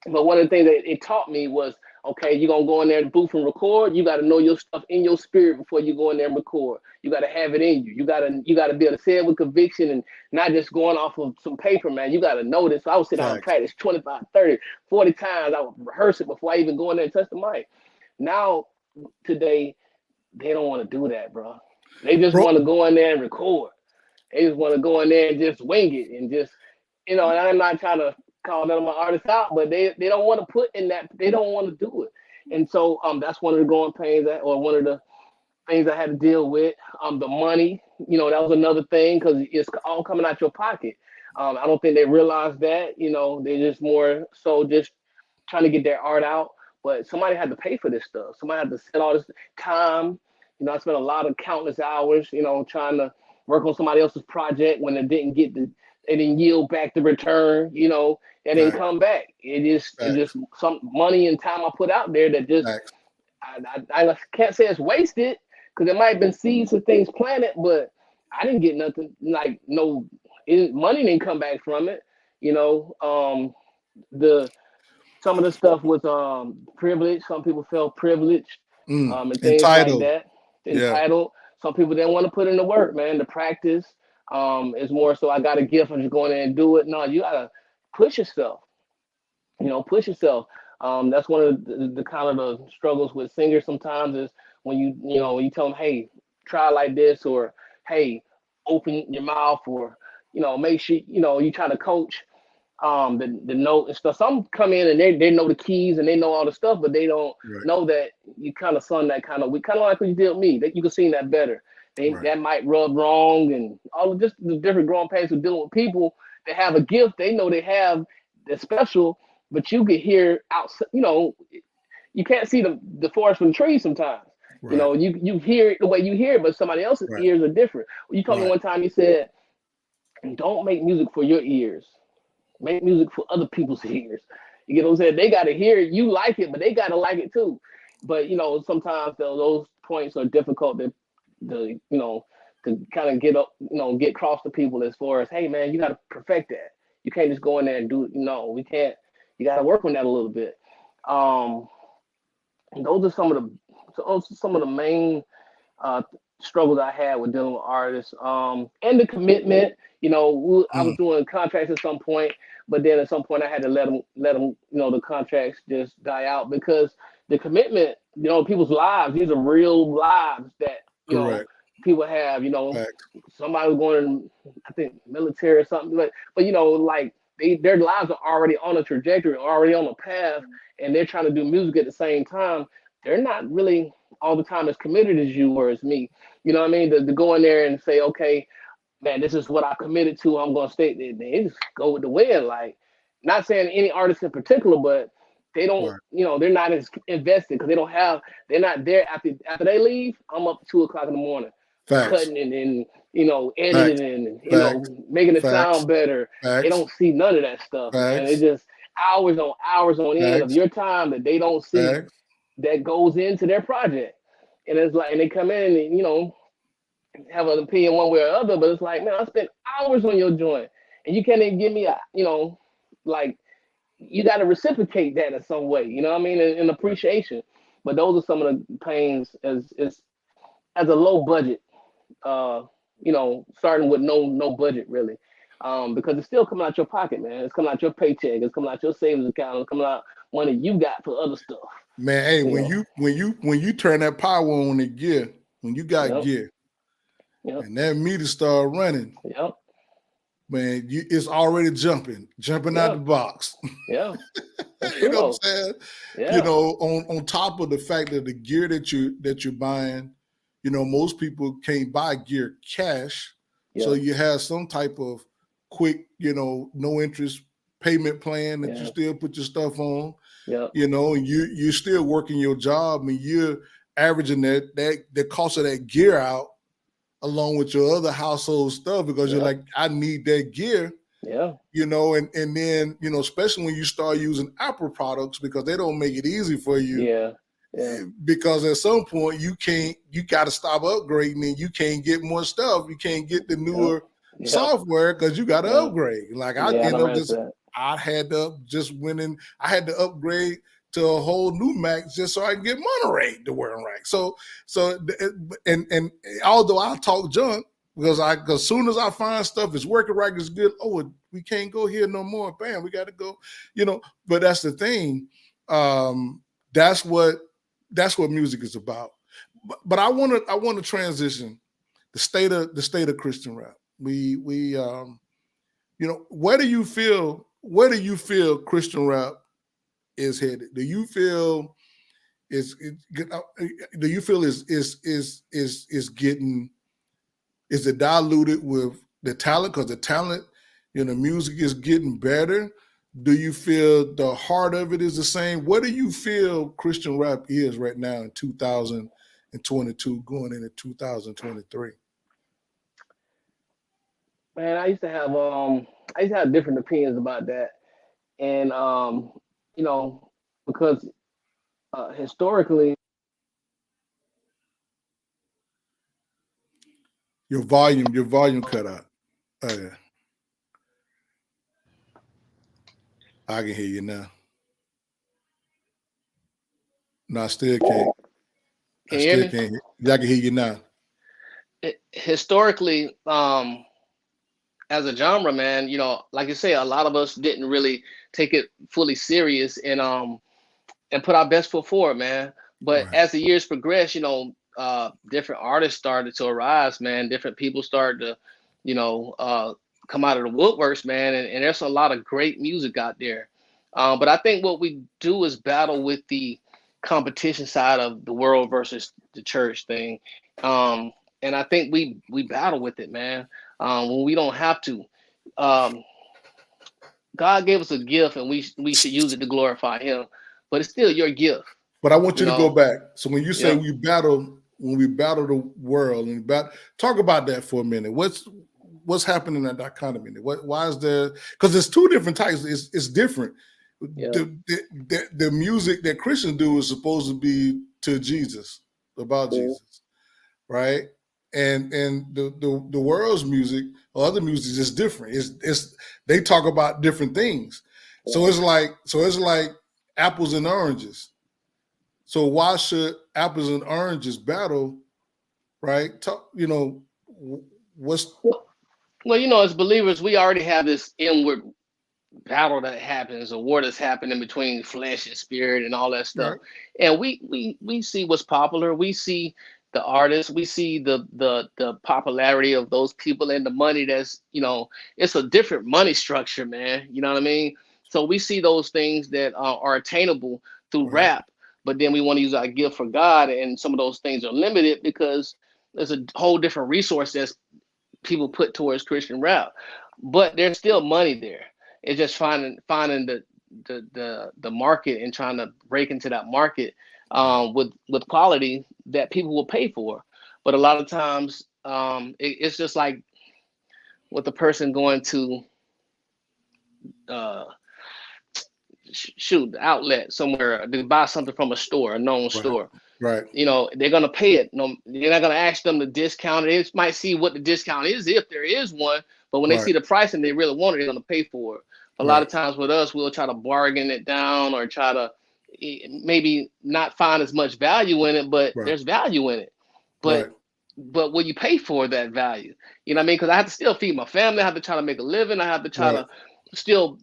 But one of the things that it taught me was, okay, you're gonna go in there and booth and record. You got to know your stuff in your spirit before you go in there and record. You got to have it in you. You gotta be able to say it with conviction and not just going off of some paper, man. You got to know this. So I would sit down and Facts. practice 25, 30, 40 times. I would rehearse it before I even go in there and touch the mic. Now, today, they don't want to do that, bro. They just Bro, want to go in there and record. They just want to go in there and just wing it and just, and I'm not trying to call none of my artists out, but they don't want to put in that, they don't want to do it. And so that's one of the growing pains or one of the things I had to deal with. The money, that was another thing because it's all coming out your pocket. I don't think they realize that, they just more so just trying to get their art out. But somebody had to pay for this stuff. Somebody had to set all this time. I spent a lot of countless hours, trying to work on somebody else's project when it didn't yield back the return, it didn't facts. come back. It just Facts. some money and time I put out there that just Facts. I can't say it's wasted because there might have been seeds and things planted, but I didn't get nothing like no money didn't come back from it. The some of the stuff was privilege. Some people felt privileged and things like Entitled. that. Yeah. Entitled. Some people didn't want to put in the work, man. The practice is more so I got a gift. I'm just going in and do it. No, you gotta push yourself. Push yourself. That's one of the kind of the struggles with singers sometimes is when when you tell them, hey, try like this, or hey, open your mouth, or make sure you try to coach the note and stuff. Some come in and they know the keys and they know all the stuff, but they don't Right. know that you kind of sung that kind of we kind of like what you did with me. That you can sing that better. Right. That might rub wrong and all of just the different growing pains of dealing with people that have a gift. They know they have that's special, but you can hear out. You can't see the forest from the trees sometimes. Right. You hear it the way you hear it, but somebody else's Right. ears are different. You told me Right. one time you said, "Don't make music for your ears. Make music for other people's ears." You get what I'm saying? They got to hear it. You like it, but they got to like it too. But sometimes those points are difficult to kind of get up, get across to people as far as, hey man, you got to perfect that. You can't just go in there and do it. No, we can't. You got to work on that a little bit. Um, and those are some of the main uh, struggles I had with dealing with artists. And the commitment. I was Mm. doing contracts at some point, but then at some point I had to let them, the contracts just die out because the commitment, people's lives. These are real lives that Correct. people have. Facts. Somebody was going, I think, military or something, but like their lives are already on a trajectory, already on a path, and they're trying to do music at the same time. They're not really all the time as committed as you or as me. You know what I mean? To go in there and say, okay, man, this is what I committed to. I'm gonna stay. They just go with the wind. Like, not saying any artist in particular, but they don't. Right. They're not as invested because they don't have. They're not there after they leave. I'm up 2 o'clock in the morning, Facts. cutting and Facts. editing and Facts. making it Facts. sound better. They Facts. don't see none of that stuff, man. It's Facts. just hours on end of Facts. your time that they don't see Facts. that goes into their project. And it's like, and they come in and have an opinion one way or other, but it's like, man, I spent hours on your joint, and you can't even give me like you got to reciprocate that in some way. You know what I mean? In appreciation. But those are some of the pains as a low budget. Starting with no budget really. Because it's still coming out your pocket, man. It's coming out your paycheck. It's coming out your savings account. It's coming out money you got for other stuff. Man, hey, You when know. you turn that power on the gear, when you got Yep. gear Yep. and that meter start running, Yep. man, it's already jumping out the Yep. box. Yeah. That's You true know what though. I'm saying? Yeah. On top of the fact that the gear that you're buying, most people can't buy gear cash. So Yeah. you have some type of quick, no interest payment plan that you Yeah. still put your stuff on, Yeah. and you're still working your job, and you're averaging that the cost of that gear out along with your other household stuff because you're Yeah. like, I need that gear. Yeah. And then, especially when you start using Apple products because they don't make it easy for you. Yeah. Yeah. Because at some point you got to stop upgrading and you can't get more stuff. You can't get the newer Yeah. software because you got to Yeah. upgrade. Like Yeah. I done ran into that. I had to upgrade to a whole new Mac just so I can get Monterey to work right. So and although I talk junk because as soon as I find stuff is working right, it's good. Oh, we can't go here no more. Bam, we got to go. But that's the thing. That's what music is about. But I want to transition the state of Christian rap. Where do you feel Christian rap is headed? Do you feel is it diluted with the talent because the talent music is getting better? Do you feel the heart of it is the same? What do you feel Christian rap is right now in 2022 going into 2023? Man, I used to have different opinions about that. And because historically, Your volume cut out. Oh yeah. I can hear you now. No, I still can't. can you hear me? Can't hear. Yeah, I can hear you now. Historically, as a genre, man, like you say, a lot of us didn't really take it fully serious and put our best foot forward, man. But Right. as the years progressed, different artists started to arise, man. Different people started to, come out of the woodworks, man. And there's a lot of great music out there. But I think what we do is battle with the competition side of the world versus the church thing. And I think we battle with it, man. When we don't have to. Um, God gave us a gift, and we should use it to glorify Him. But it's still your gift, But I want you you to go know. back. So when you say Yeah. when we battle the world and talk about that for a minute. What's happening in that dichotomy? Why is there? Because there's two different types. It's different. Yeah. The music that Christians do is supposed to be to Jesus, about Cool. Jesus, right? And the world's music or other music is different. It's they talk about different things. So it's like apples and oranges. So why should apples and oranges battle, right? What's Well, as believers, we already have this inward battle that happens, a war that's happening between flesh and spirit and all that stuff. right? And we see what's popular. We see the artists. We see the popularity of those people and the money it's a different money structure, man. You know what I mean? So we see those things that are attainable through Right. rap, but then we want to use our gift for God, and some of those things are limited because there's a whole different resource that's people put towards Christian rap, but there's still money there. It's just finding the market and trying to break into that market with quality that people will pay for. But a lot of times, it's just like with the person going to uh, shoot the outlet somewhere to buy something from a store, a known Right. store. Right. They're gonna pay it. No, you're not gonna ask them to discount it. They might see what the discount is if there is one, but when they see Right. the price and they really want it, they're gonna pay for it. A lot of Right. times with us, we'll try to bargain it down or try to maybe not find as much value in it, but Right. there's value in it. Right. But will you pay for that value? You know what I mean? Because I have to still feed my family. I have to try to make a living. I have to try Right. to still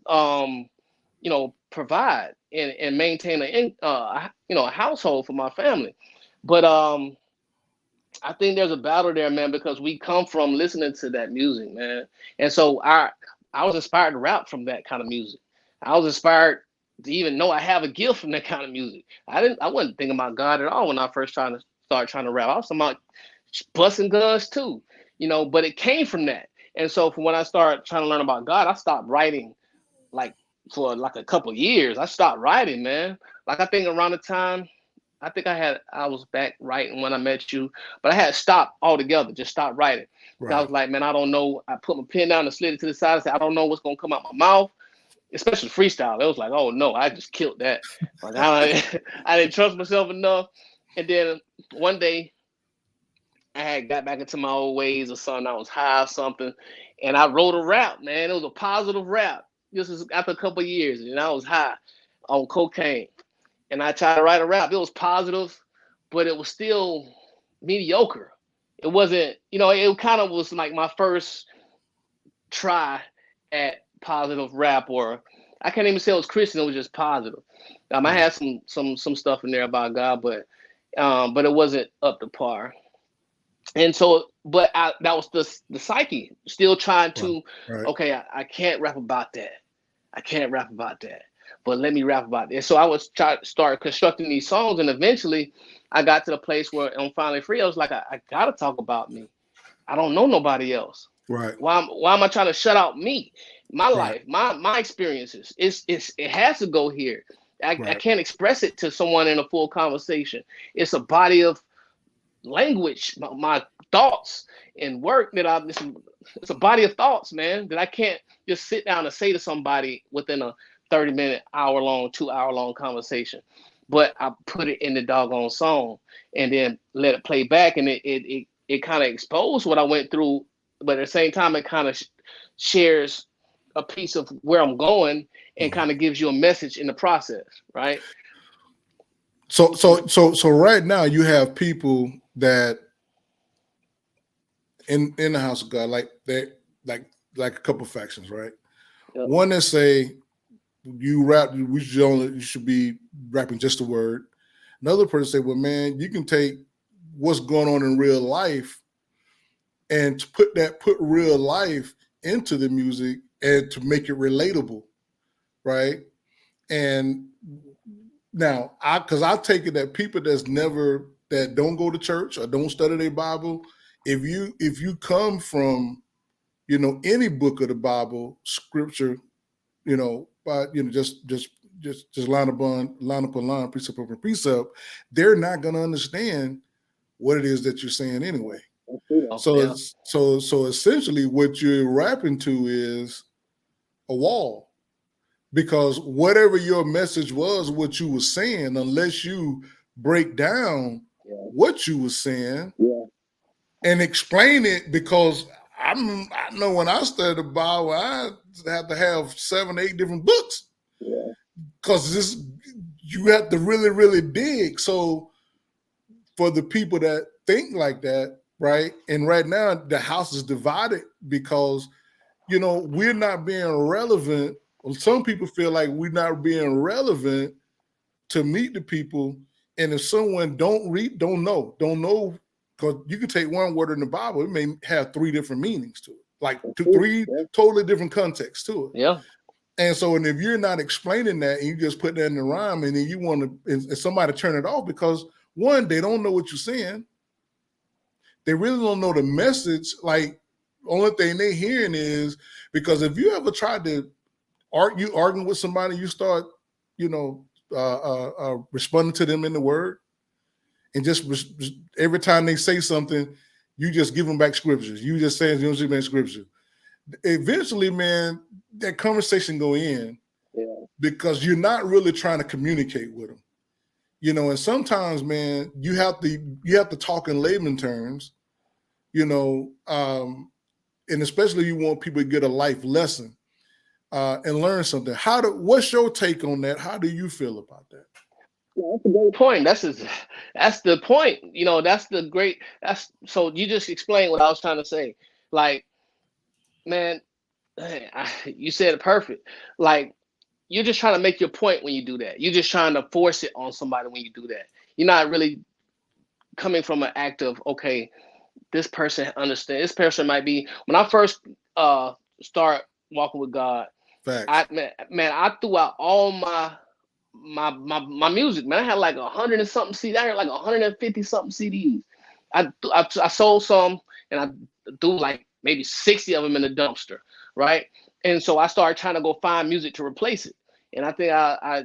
provide and maintain a household for my family. But I think there's a battle there, man, because we come from listening to that music, man. And so I was inspired to rap from that kind of music. I was inspired to even know I have a gift from that kind of music. I wasn't thinking about God at all when I first started trying to rap. I was talking about busting guns too. but it came from that. And so from when I started trying to learn about God, I stopped writing like for like a couple years. I stopped writing, man. Like I think around the time I was back writing when I met you, but I had stopped altogether, just stopped writing. I was like, man, I don't know. I put my pen down and slid it to the side and said, I don't know what's gonna come out my mouth, especially freestyle. It was like, oh no, I just killed that. Like I didn't trust myself enough. And then one day I had got back into my old ways or something. I was high or something, and I wrote a rap, man. It was a positive rap. This was after a couple of years, and I was high on cocaine. And I tried to write a rap. It was positive, but it was still mediocre. It wasn't, it kind of was like my first try at positive rap, or I can't even say it was Christian. It was just positive. I had some stuff in there about God, but it wasn't up to par. And so, but that was the psyche, still trying to, okay, I can't rap about that. I can't rap about that, but let me rap about it. So I was trying to start constructing these songs, and eventually I got to the place where I'm finally free. I was like, I gotta talk about me. I don't know nobody else. Right. Why am I trying to shut out me, my life, my experiences? It has to go here. I can't express it to someone in a full conversation. It's a body of language, my thoughts and work that it's a body of thoughts, man, that I can't just sit down and say to somebody within a 30-minute, hour-long, 2-hour-long conversation. But I put it in the doggone song and then let it play back, and it kind of exposed what I went through, but at the same time it kind of shares a piece of where I'm going and kind of gives you a message in the process, right? So right now you have people that in the house of God, like a couple factions, right? Yep. One that say you rap, you should be rapping just the word. Another person say, well, man, you can take what's going on in real life and to put real life into the music and to make it relatable, right? And now, because I take it that people that don't go to church or don't study their Bible, if you come from, any book of the Bible, scripture, just line upon line, precept upon precept, they're not going to understand what it is that you're saying anyway. So essentially, what you're rapping to is a wall. Because whatever your message was, what you were saying, unless you break down what you were saying and explain it, because I know when I studied the Bible, I had to have 7, 8 different books because you have to really, really dig. So for the people that think like that, right? And right now the house is divided because, we're not being relevant. Well, some people feel like we're not being relevant to meet the people. And if someone don't know, because you can take one word in the Bible, it may have 3 different meanings to it, like 3 totally different contexts to it. Yeah. And so, and if you're not explaining that and you just put that in the rhyme and then you want to, and somebody turn it off because one, they don't know what you're saying. They really don't know the message. Like, only thing they're hearing is, because if you ever tried to arguing with somebody, you start, responding to them in the word, and just every time they say something, you just give them back scriptures. You just saying, scripture. Eventually, man, that conversation go in because you're not really trying to communicate with them. And sometimes, man, you have to talk in layman terms, and especially you want people to get a life lesson and learn something. What's your take on that? How do you feel about that? Yeah, that's a great point. That's the point. So you just explained what I was trying to say. Like, man, you said it perfect. Like, you're just trying to make your point when you do that. You're just trying to force it on somebody when you do that. You're not really coming from an act of, okay, this person understands. This person might be, when I first start walking with God, I threw out all my music, man. I had like 100 and something CDs. I had like 150 something CDs. I sold some and I threw like maybe 60 of them in the dumpster, right? And so I started trying to go find music to replace it. And I think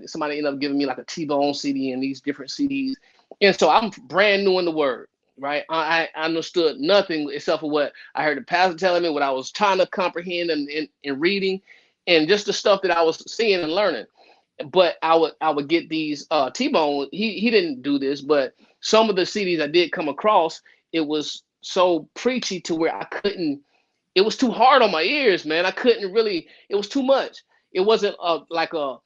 somebody ended up giving me like a T-Bone CD and these different CDs. And so I'm brand new in the word, right? I understood nothing except for what I heard the pastor telling me, what I was trying to comprehend and reading, and just the stuff that I was seeing and learning. But I would get these T-Bone. He didn't do this, but some of the CDs I did come across, it was so preachy to where I couldn't. It was too hard on my ears, man. I couldn't really. It was too much. It wasn't like a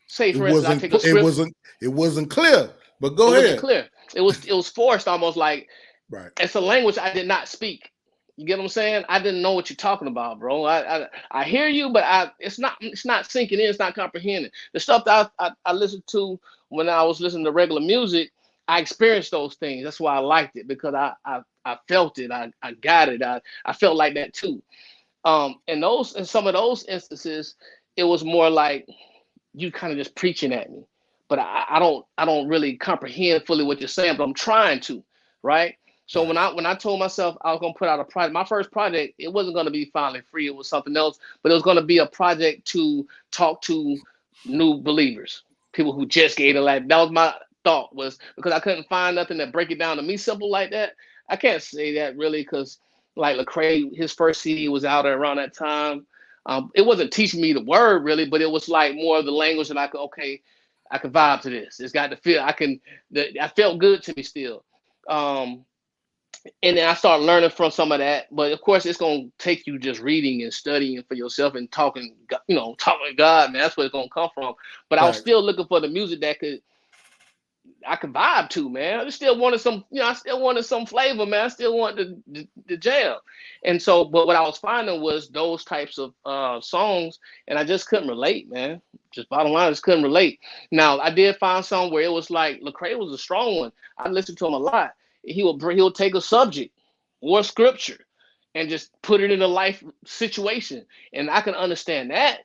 say for instance, I take a script. It wasn't clear. But go It ahead. wasn't clear. It was forced, almost like right. It's a language I did not speak. You get what I'm saying? I didn't know what you're talking about, bro. I hear you, but it's not sinking in. It's not comprehending. The stuff that I listened to when I was listening to regular music, I experienced those things. That's why I liked it, because I felt it. I got it. I felt like that too. In some of those instances, it was more like you kind of just preaching at me, but I don't really comprehend fully what you're saying, but I'm trying to, right? So when I told myself I was gonna put out a project, my first project, it wasn't gonna be Finally Free. It was something else, but it was gonna be a project to talk to new believers, people who just gave their life. That was my thought, was because I couldn't find nothing that break it down to me simple like that. I can't say that really, because like Lecrae, his first CD was out around that time. It wasn't teaching me the word really, but it was like more of the language that I could vibe to this. It's got to feel, I felt good to me still. And then I started learning from some of that, but of course it's going to take you just reading and studying for yourself and talking to God, man. That's where it's going to come from. But I was still looking for the music that I could vibe to, man. I still wanted some flavor, man. I still wanted the jam. And so, but what I was finding was those types of songs, and I just couldn't relate, man. Just bottom line, I just couldn't relate. Now, I did find some where it was like, Lecrae was a strong one. I listened to him a lot. He'll take a subject or scripture and just put it in a life situation. And I can understand that.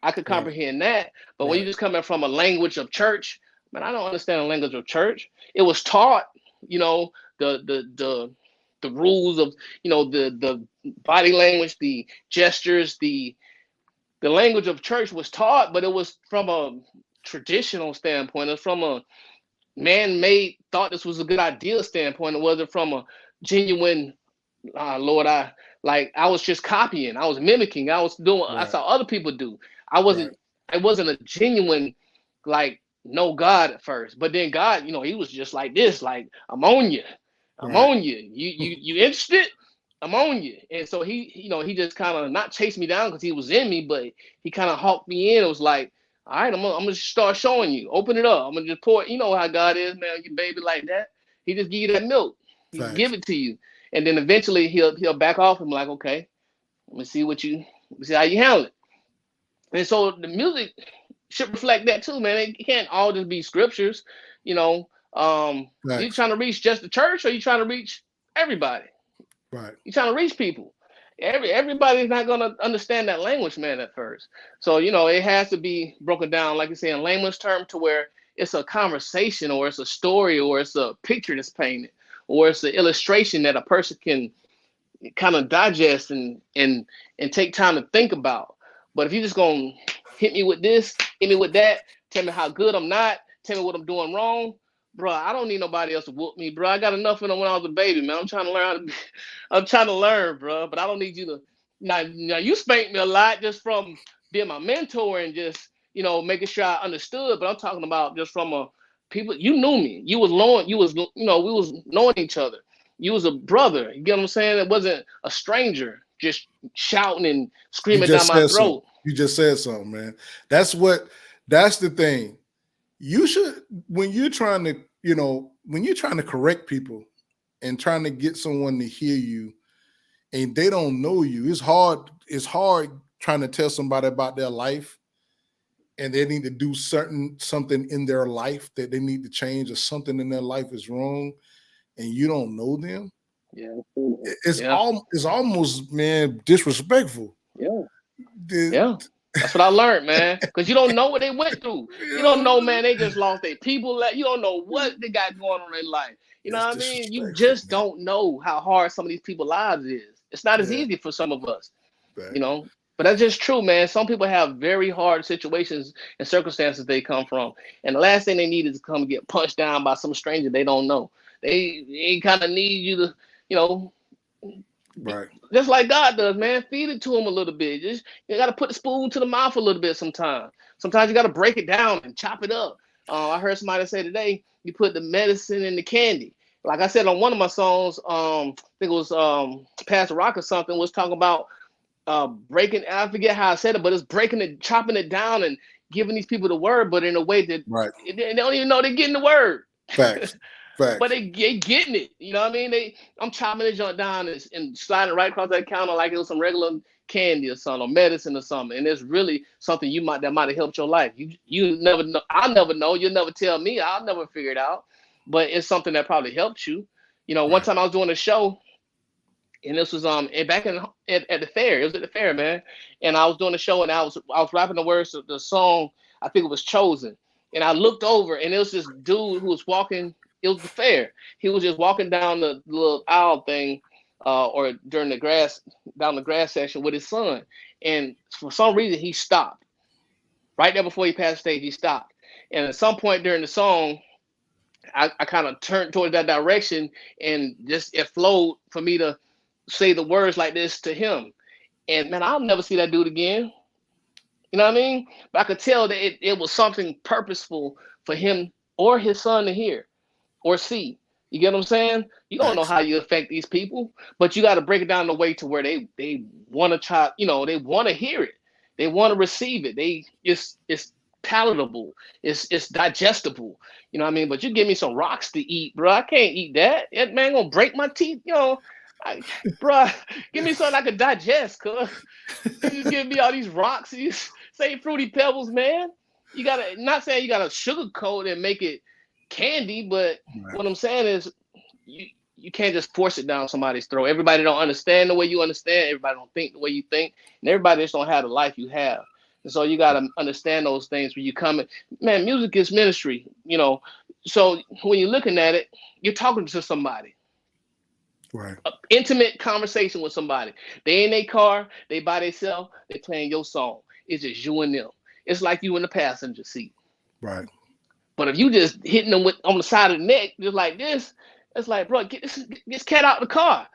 I could comprehend that. But when you're just coming from a language of church, man, I don't understand the language of church. It was taught, the rules of, the body language, the gestures, the language of church was taught, but it was from a traditional standpoint. It was from a man-made, thought this was a good idea standpoint. It wasn't from a genuine, Lord, I was just copying. I was mimicking. I was doing, I saw other people do. It wasn't a genuine, no God at first, but then God, he was just like this, like, I'm on you. On you. You interested? I'm on you. And so he just kind of not chased me down because he was in me, but he kind of hawked me in. It was like, all right, I'm gonna start showing you. Open it up. I'm gonna just pour. You know how God is, man. You baby like that. He just give you that milk. He give it to you, and then eventually he'll back off and be like, okay, let me see how you handle it. And so the music should reflect that too, man. It can't all just be scriptures. You trying to reach just the church, or you trying to reach everybody? Right. You trying to reach people. Everybody's not gonna understand that language, man, at first. So it has to be broken down, like you say, in layman's term, to where it's a conversation, or it's a story, or it's a picture that's painted, or it's an illustration that a person can kind of digest and take time to think about. But if you're just gonna hit me with this, hit me with that, tell me how good I'm not, tell me what I'm doing wrong, bro, I don't need nobody else to whoop me, bro. I got enough of them when I was a baby, man. I'm trying to learn, bro. But I don't need you to. Now you spanked me a lot just from being my mentor and just making sure I understood. But I'm talking about just from people. You knew me. You was knowing. We was knowing each other. You was a brother. You get what I'm saying? It wasn't a stranger just shouting and screaming down my throat. You just said something, man. That's the thing. You should, when you're trying to correct people and trying to get someone to hear you and they don't know you, it's hard trying to tell somebody about their life and they need to do something in their life that they need to change, or something in their life is wrong and you don't know them. Yeah. It's almost, man, disrespectful. Yeah. That's what I learned, man. Because you don't know what they went through. You don't know, man. They just lost their people. You don't know what they got going on in their life. You know what I mean? You just don't know how hard some of these people's lives is. It's not as Yeah. easy for some of us, you Right. know. But that's just true, man. Some people have very hard situations and circumstances they come from, and the last thing they need is to come get punched down by some stranger they don't know. They kind of need you to, you know, Right. just like God does, man. Feed it to them a little bit. Just you got to put the spoon to the mouth a little bit sometimes. Sometimes you got to break it down and chop it up. I heard somebody say today, you put the medicine in the candy. Like I said on one of my songs, I think it was Pastor Rock or something, was talking about breaking. I forget how I said it, but it's breaking it, chopping it down, and giving these people the word, but in a way that Right. they don't even know they're getting the word. Facts. But Facts. they getting it. You know what I mean? I'm chopping the junk down and sliding right across that counter like it was some regular candy or something or medicine or something. And it's really something that might have helped your life. You never know. I'll never know. You'll never tell me. I'll never figure it out. But it's something that probably helped you. You know, one Right. time I was doing a show, and this was back at the fair. It was at the fair, man. And I was doing a show, and I was rapping the words of the song. I think it was Chosen. And I looked over, and it was this dude who was walking. It was the fair. He was just walking down the little aisle thing, or during down the grass section with his son. And for some reason, he stopped right there before he passed the stage. He stopped, and at some point during the song, I kind of turned towards that direction, and just it flowed for me to say the words like this to him. And man, I'll never see that dude again. You know what I mean? But I could tell that it was something purposeful for him or his son to hear or see. You get what I'm saying? You don't know Facts. how you affect these people, but you got to break it down in a way to where they want to try, they want to hear it. They want to receive it. It's palatable. It's digestible. You know what I mean? But you give me some rocks to eat, bro. I can't eat that. That man gonna break my teeth. Bro, give me something I can digest, cuz. You give me all these rocks, these say fruity pebbles, man. You gotta not saying you gotta sugarcoat and make it candy, but Right. what I'm saying is you can't just force it down somebody's throat. Everybody don't understand the way you understand. Everybody don't think the way you think, and everybody just don't have the life you have. And so you gotta understand those things when you come in. Man, music is ministry, So when you're looking at it, you're talking to somebody. Right. An intimate conversation with somebody. They in their car, they by themselves, they playing your song. It's just you and them. It's like you in the passenger seat. Right. But if you just hitting them on the side of the neck, just like this, it's like, bro, get this cat out of the car.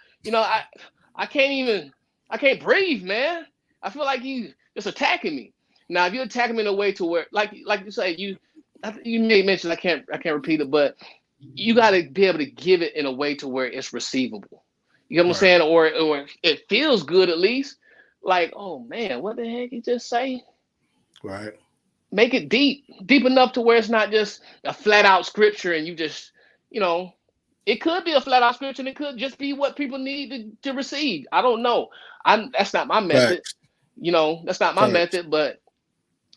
I can't breathe, man. I feel like you just attacking me. Now, if you're attacking me in a way to where, like you say, you may mention, I can't repeat it, but you got to be able to give it in a way to where it's receivable. You know what I'm saying? Or it feels good at least. Like, oh man, what the heck you just say? Right. Make it deep enough to where it's not just a flat out scripture and you just, it could be a flat out scripture and it could just be what people need to receive. I don't know. That's not my method. Facts. That's not my Facts. method, but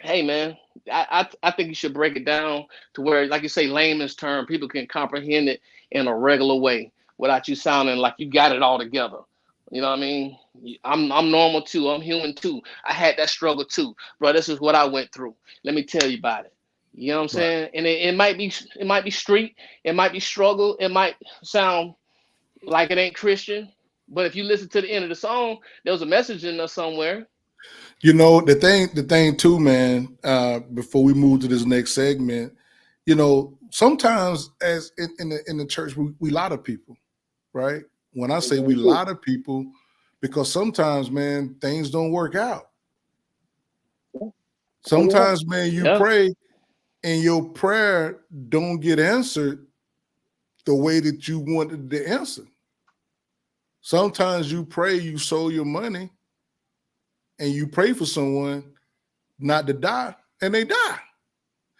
hey man, I think you should break it down to where, like you say, layman's term, people can comprehend it in a regular way without you sounding like you got it all together. You know what I mean? I'm normal too. I'm human too. I had that struggle too, bro. This is what I went through. Let me tell you about it. You know what I'm Right. saying? And it might be street, it might be struggle, it might sound like it ain't Christian, but if you listen to the end of the song, there was a message in there somewhere. The thing too, man, before we move to this next segment, sometimes as in the church, we lie to people, right? When I say we lie to people, because sometimes, man, things don't work out. Sometimes, man, you pray and your prayer don't get answered the way that you wanted the answer. Sometimes you pray, you sow your money, and you pray for someone not to die, and they die.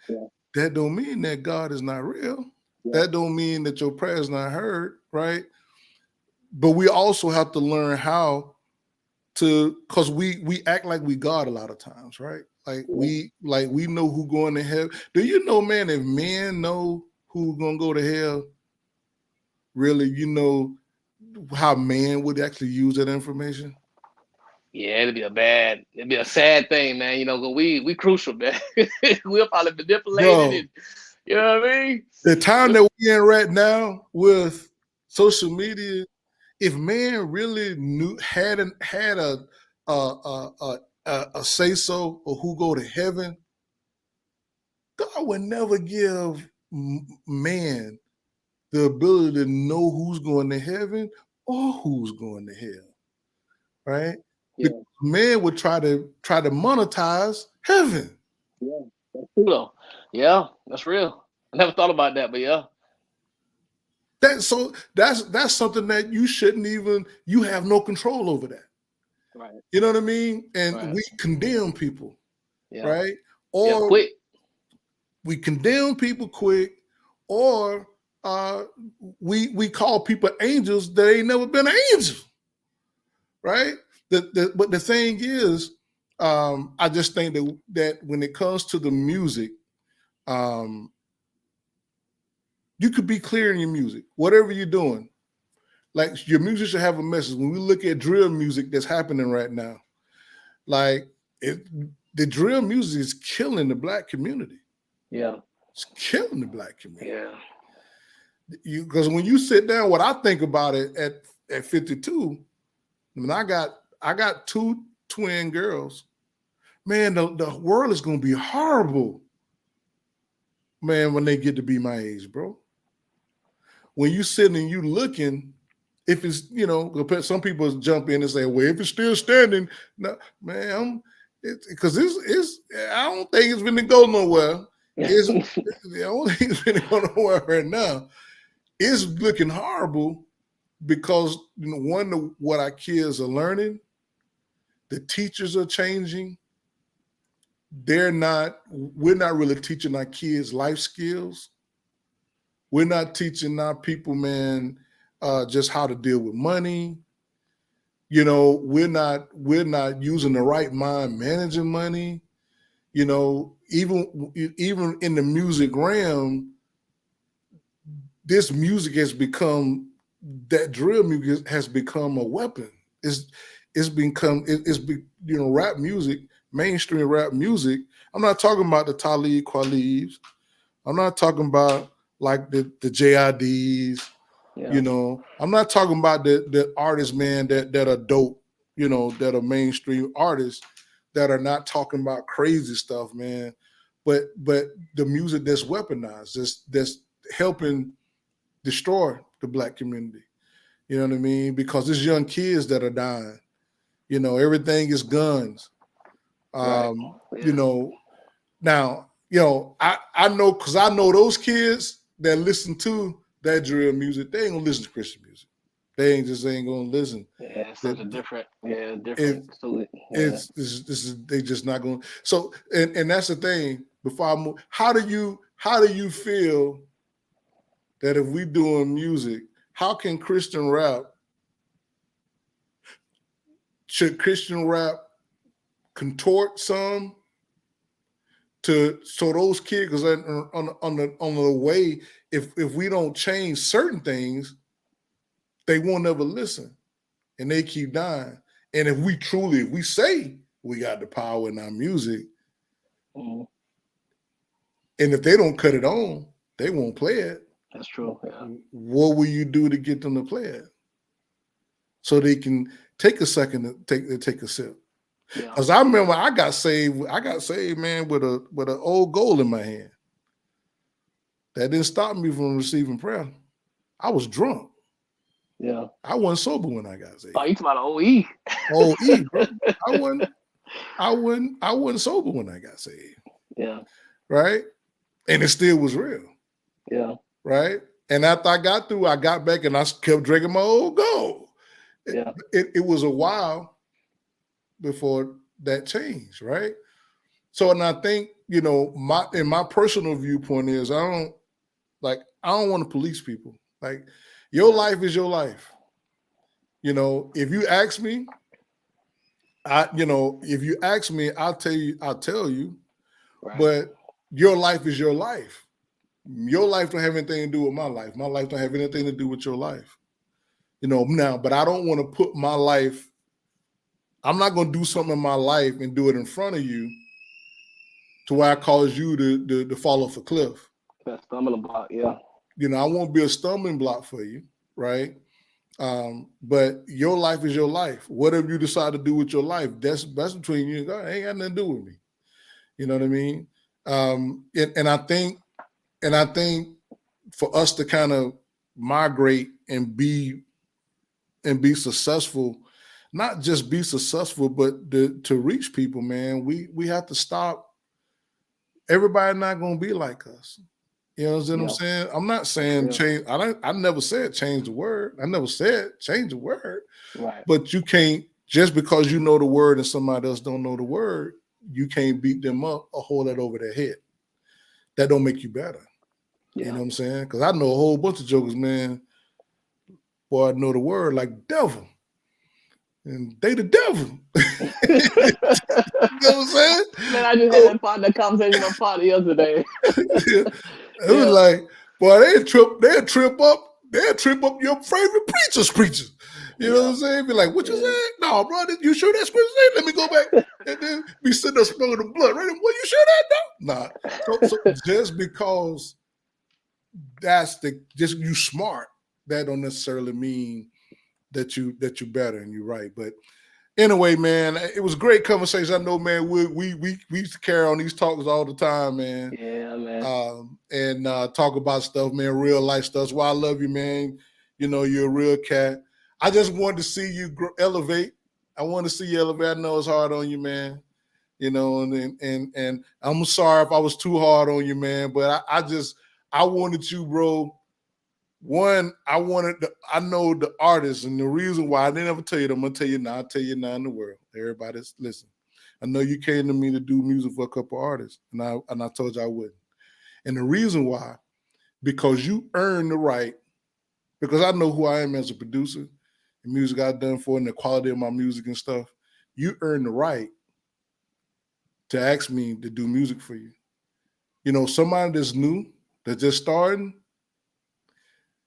Yeah. That don't mean that God is not real. Yeah. That don't mean that your prayer is not heard, right? But we also have to learn how to, because we act like we God a lot of times, right? We know who going to hell. Do you know, man, if men know who's gonna go to hell, really, how man would actually use that information? Yeah, it'd be a sad thing, man. We crucial, man. We'll probably manipulate it. You know what I mean? The time that we're in right now with social media if man really had a say so or who go to heaven, God would never give man the ability to know who's going to heaven or who's going to hell, right? Yeah. Because man would try to monetize heaven. Yeah. That's true though. Yeah, that's real. I never thought about that, but yeah. That's something that you have no control over that. Right. You know what I mean? And Right. we condemn people, Yeah. right? Yeah. Or Quick. we condemn people quick, or we call people angels that ain't never been an angel, right? But the thing is, I just think that when it comes to the music, um, you could be clear in your music, whatever you're doing. Like your music should have a message. When we look at drill music that's happening right now, like the drill music is killing the black community. Yeah. It's killing the black community. Yeah. Because when you sit down, what I think about it at 52, when I got two twin girls, man, the world is gonna be horrible, man, when they get to be my age, bro. When you sitting and you looking, if it's, some people jump in and say, well, if it's still standing, no, man, because it's I don't think it's gonna go nowhere. I don't think it's gonna go nowhere right now. It's looking horrible because what our kids are learning, the teachers are changing. We're not really teaching our kids life skills. We're not teaching our people, man, just how to deal with money. We're not using the right mind managing money. Even in the music realm, this music has become, that drill music has become a weapon. Rap music, mainstream rap music. I'm not talking about the Talib Kweli's. I'm not talking about like the JIDs. Yeah. I'm not talking about the artists, man, that are dope, that are mainstream artists that are not talking about crazy stuff, man. But the music that's weaponized, that's helping destroy the black community. You know what I mean? Because it's young kids that are dying. Everything is guns. Right. Yeah. Now, I know, because I know those kids that listen to that drill music, they ain't gonna listen to Christian music. They ain't gonna listen. Yeah, it's such a different. Yeah, It, different. So yeah. they just not going. So and that's the thing. Before I move, how do you feel that if we doing music, how can should Christian rap contort some so those kids, because on the way, if we don't change certain things, they won't ever listen, and they keep dying. And if we say we got the power in our music, Mm-hmm. and if they don't cut it on, they won't play it. That's true. Yeah. What will you do to get them to play it? So they can take a second to take a sip. Because I remember I got saved, man, with an old gold in my hand. That didn't stop me from receiving prayer. I was drunk. Yeah. I wasn't sober when I got saved. Oh, you talking about OE? OE, bro. I wasn't sober when I got saved. Yeah. Right? And it still was real. Yeah. Right? And after I got through, I got back and I kept drinking my old gold. Yeah. It was a while before that changed, right? So, and I think, my personal viewpoint is I don't want to police people. Like, your life is your life. If you ask me, I'll tell you, Right. but your life is your life. Your life don't have anything to do with my life. My life don't have anything to do with your life. Now, but I don't want to put my life, I'm not going to do something in my life and do it in front of you to where I cause you to fall off a cliff. That stumbling block, yeah. I won't be a stumbling block for you, right? But your life is your life. Whatever you decide to do with your life, that's between you and God. It ain't got nothing to do with me. You know what I mean? And I think for us to kind of migrate and be successful, not just be successful, but to reach people, man, we have to stop. Everybody not gonna be like us. You know what I'm saying? I'm not saying change. I never said change the word. I never said change the word. Right. But you can't, just because you know the word and somebody else don't know the word, you can't beat them up or hold that over their head. That don't make you better. Yeah. You know what I'm saying? Because I know a whole bunch of jokers, man. Boy, I know the word like devil. And they the devil. You know what I'm saying? Man, I just had that conversation with my partner yesterday. It was like, boy, they'll trip up your favorite preachers. You know what I'm saying? Be like, what you said? No, bro, you sure that's what you said? Let me go back. And then be sitting there smelling the blood. Right? Well, you sure that? No. Nah. So just because just you smart, that don't necessarily mean that you're better and you're right. But anyway, man, it was a great conversation. I know, man, we used to carry on these talks all the time, man. Yeah, man. And talk about stuff, man, real life stuff. That's why I love you, man. You know, you're a real cat. I just wanted to see you elevate. I want to see you elevate. I know it's hard on you, man. You know, and I'm sorry if I was too hard on you, man. But I wanted you, bro. One, I know the artists, and the reason why I didn't ever tell you that, I'm gonna tell you now. I'll tell you now in the world. Everybody's listen. I know you came to me to do music for a couple artists, and I told you I wouldn't. And the reason why, because you earn the right, because I know who I am as a producer, the music I've done for, and the quality of my music and stuff. You earn the right to ask me to do music for you. You know, somebody that's new, that's just starting,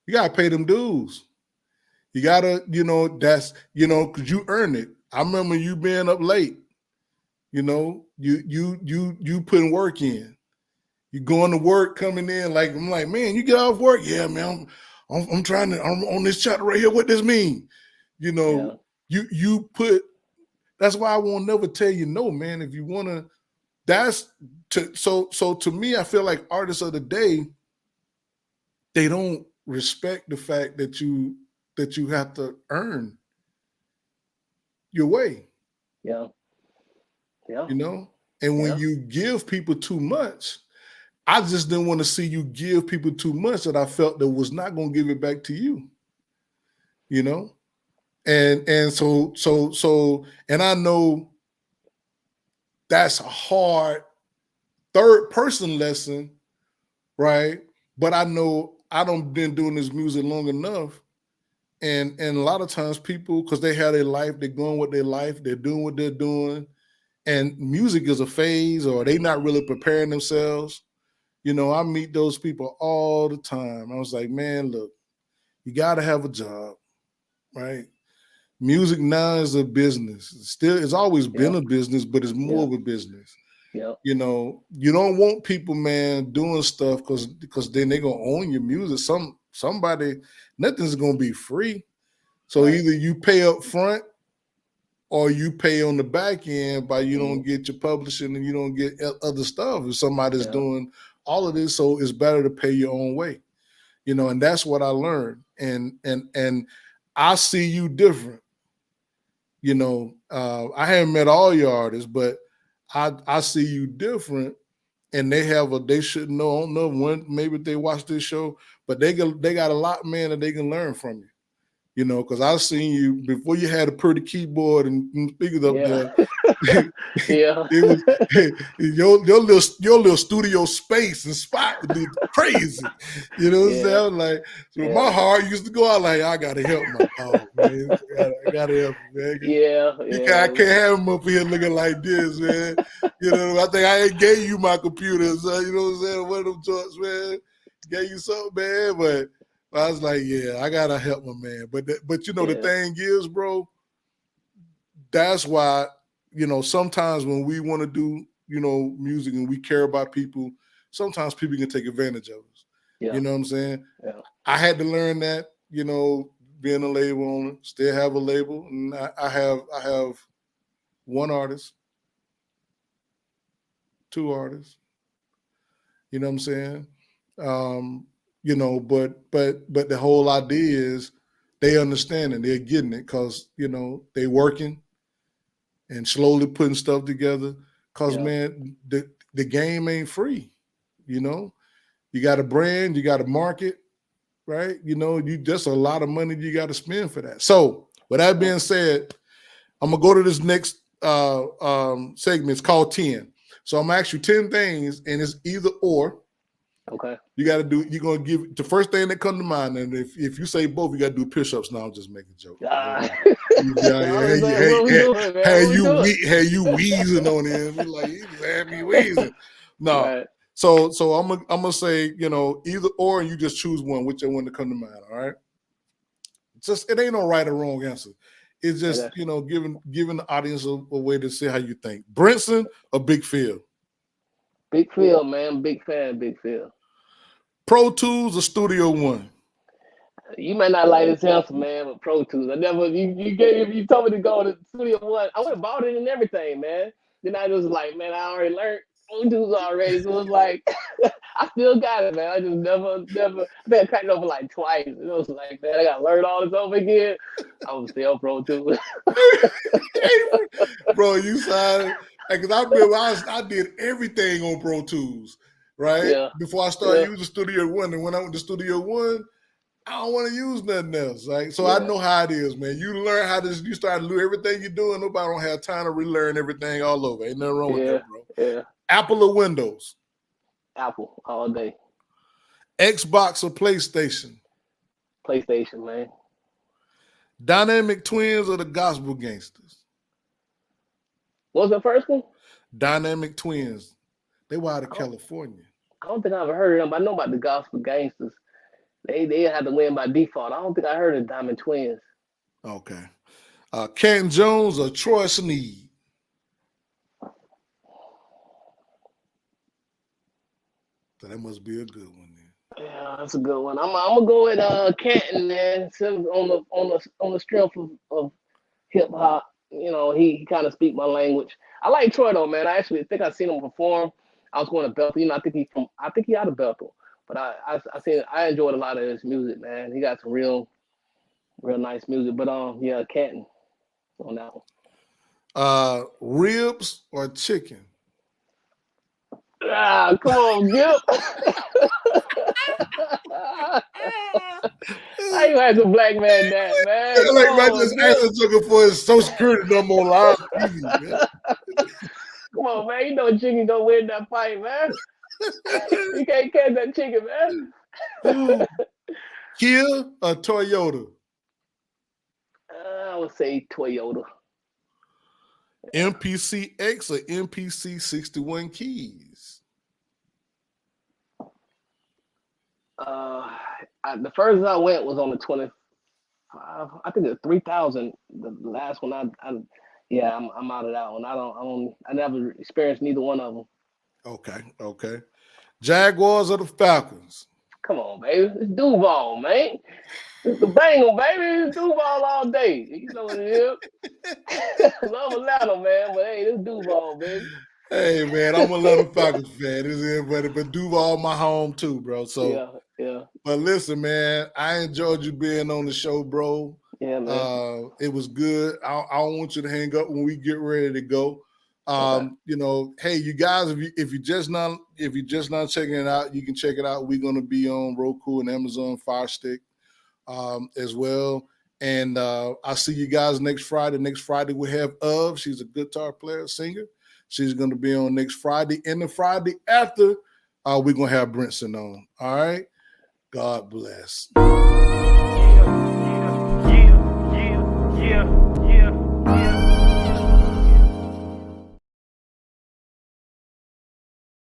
you gotta pay them dues. You gotta, because you earn it. I remember you being up late. You know, you putting work in. You going to work, coming in, like I'm like, man, you get off work, yeah, man. I'm trying to. I'm on this chapter right here. What does mean? You know, you put. That's why I won't never tell you no, man. If you wanna, so to me, I feel like artists of the day, they don't respect the fact that you have to earn your way. Yeah. You know? And when you give people too much, I just didn't want to see you give people too much that I felt that was not going to give it back to you. You know? And so and I know that's a hard third person lesson, right? But I know I don't been doing this music long enough. And a lot of times people, because they have their life, they're going with their life, they're doing what they're doing. And music is a phase, or they not really preparing themselves. You know, I meet those people all the time. I was like, man, look, you got to have a job, right? Music now is a business. It's always been a business, but it's more of a business. Yeah. You know, you don't want people, man, doing stuff because then they're gonna own your music. Somebody, nothing's gonna be free. So either you pay up front or you pay on the back end by you don't get your publishing and you don't get other stuff. If somebody's doing all of this, so it's better to pay your own way. You know, and that's what I learned. And I see you different. You know, I haven't met all your artists, but I see you different, and they should know. I don't know when, maybe they watch this show, but they got a lot, man, that they can learn from you. You know, because I've seen you before you had a pretty keyboard and speakers up there. It was your little studio space and spot would be crazy. You know what I'm saying? I was like, so my heart used to go out like, I gotta help my dog, man. I gotta help him, man. I can't have him up here looking like this, man. You know, I think I ain't gave you my computer, so you know what I'm saying? One of them joints, man. Gave you something, man, but I was like, yeah, I gotta help my man. But you know, the thing is, bro, that's why, you know, sometimes when we want to do, you know, music and we care about people, sometimes people can take advantage of us. You know what I'm saying? I had to learn that, you know, being a label owner, still have a label, and I have one artist, two artists. You know what I'm saying? You know, but the whole idea is they understand and they're getting it because, you know, they working and slowly putting stuff together. Cause man, the game ain't free. You know, you got a brand, you got a market, right? You know, just a lot of money you got to spend for that. So with that being said, I'm gonna go to this next segment. It's called 10. So I'm gonna ask you 10 things, and it's either or. Okay. You got to do. You're gonna give the first thing that come to mind, and if you say both, you got to do push-ups. Now I'm just making a joke. Hey, you wheezing on him. You're like, you had me wheezing. No. Right. So I'm gonna say, you know, either or, and you just choose one, whichever one to come to mind. All right. Just it ain't no right or wrong answer. It's just you know giving the audience a way to see how you think. Brinson or Big Phil? Big Phil, man. Big fan, Big Phil. Pro Tools or Studio One? You may not like this answer, man, but Pro Tools. I never. You told me to go to Studio One. I went and bought it and everything, man. Then I was like, man, I already learned Pro Tools already, so it's like I still got it, man. I just never. I've been cracked over like twice. It was like, man, I got to learn all this over again. I was still Pro Tools. Bro, you signed. Because I remember I did everything on Pro Tools, right? Yeah. Before I started using Studio One. And when I went to Studio One, I don't want to use nothing else. Right? So I know how it is, man. You learn how to, you start to do everything you're doing. Nobody don't have time to relearn everything all over. Ain't nothing wrong with that, bro. Yeah. Apple or Windows? Apple all day. Xbox or PlayStation? PlayStation, man. Dynamic Twins or the Gospel Gangsters? What was the first one? Dynamic Twins. They were out of California. I don't think I've ever heard of them, but I know about the Gospel Gangsters. They had to win by default. I don't think I heard of Diamond Twins. Okay. Canton Jones or Troy Sneed? So that must be a good one then. Yeah, that's a good one. I'm gonna go with Canton, man. On the strength of hip hop. You know, he kind of speak my language. I like Troy though, man. I actually think I seen him perform. I was going to Bethel. You know, I think he out of Bethel. But I enjoyed a lot of his music, man. He got some real nice music. But Canton on that one. Ribs or chicken? Come on, Gip. How you ask a black man that, man? Like I just asked looking for his Social Security number on live TV, man. Come on, man. You know chicken gonna win that fight, man. You can't catch that chicken, man. Kia or Toyota? I would say Toyota. MPC X or MPC 61 keys? The first I went was on the 25. I think the 3000. The last one, I'm out of that one. I never experienced neither one of them. Okay. Jaguars or the Falcons? Come on, baby. It's Duvall, man. It's the Bengals, baby. It's Duvall all day. You know what it is. Love Atlanta, man, but hey, it's Duvall, baby. Hey, man, I'm a little Falcons fan. But Duvall my home too, bro. So yeah. But listen, man, I enjoyed you being on the show, bro. Yeah, man. It was good. I don't want you to hang up when we get ready to go. You know, hey, you guys, if you're just not checking it out, you can check it out. We're gonna be on Roku and Amazon Fire Stick as well. And I'll see you guys next Friday. Next Friday we have she's a guitar player, singer. She's gonna be on next Friday. And the Friday after, we're gonna have Brinson on. All right. God bless.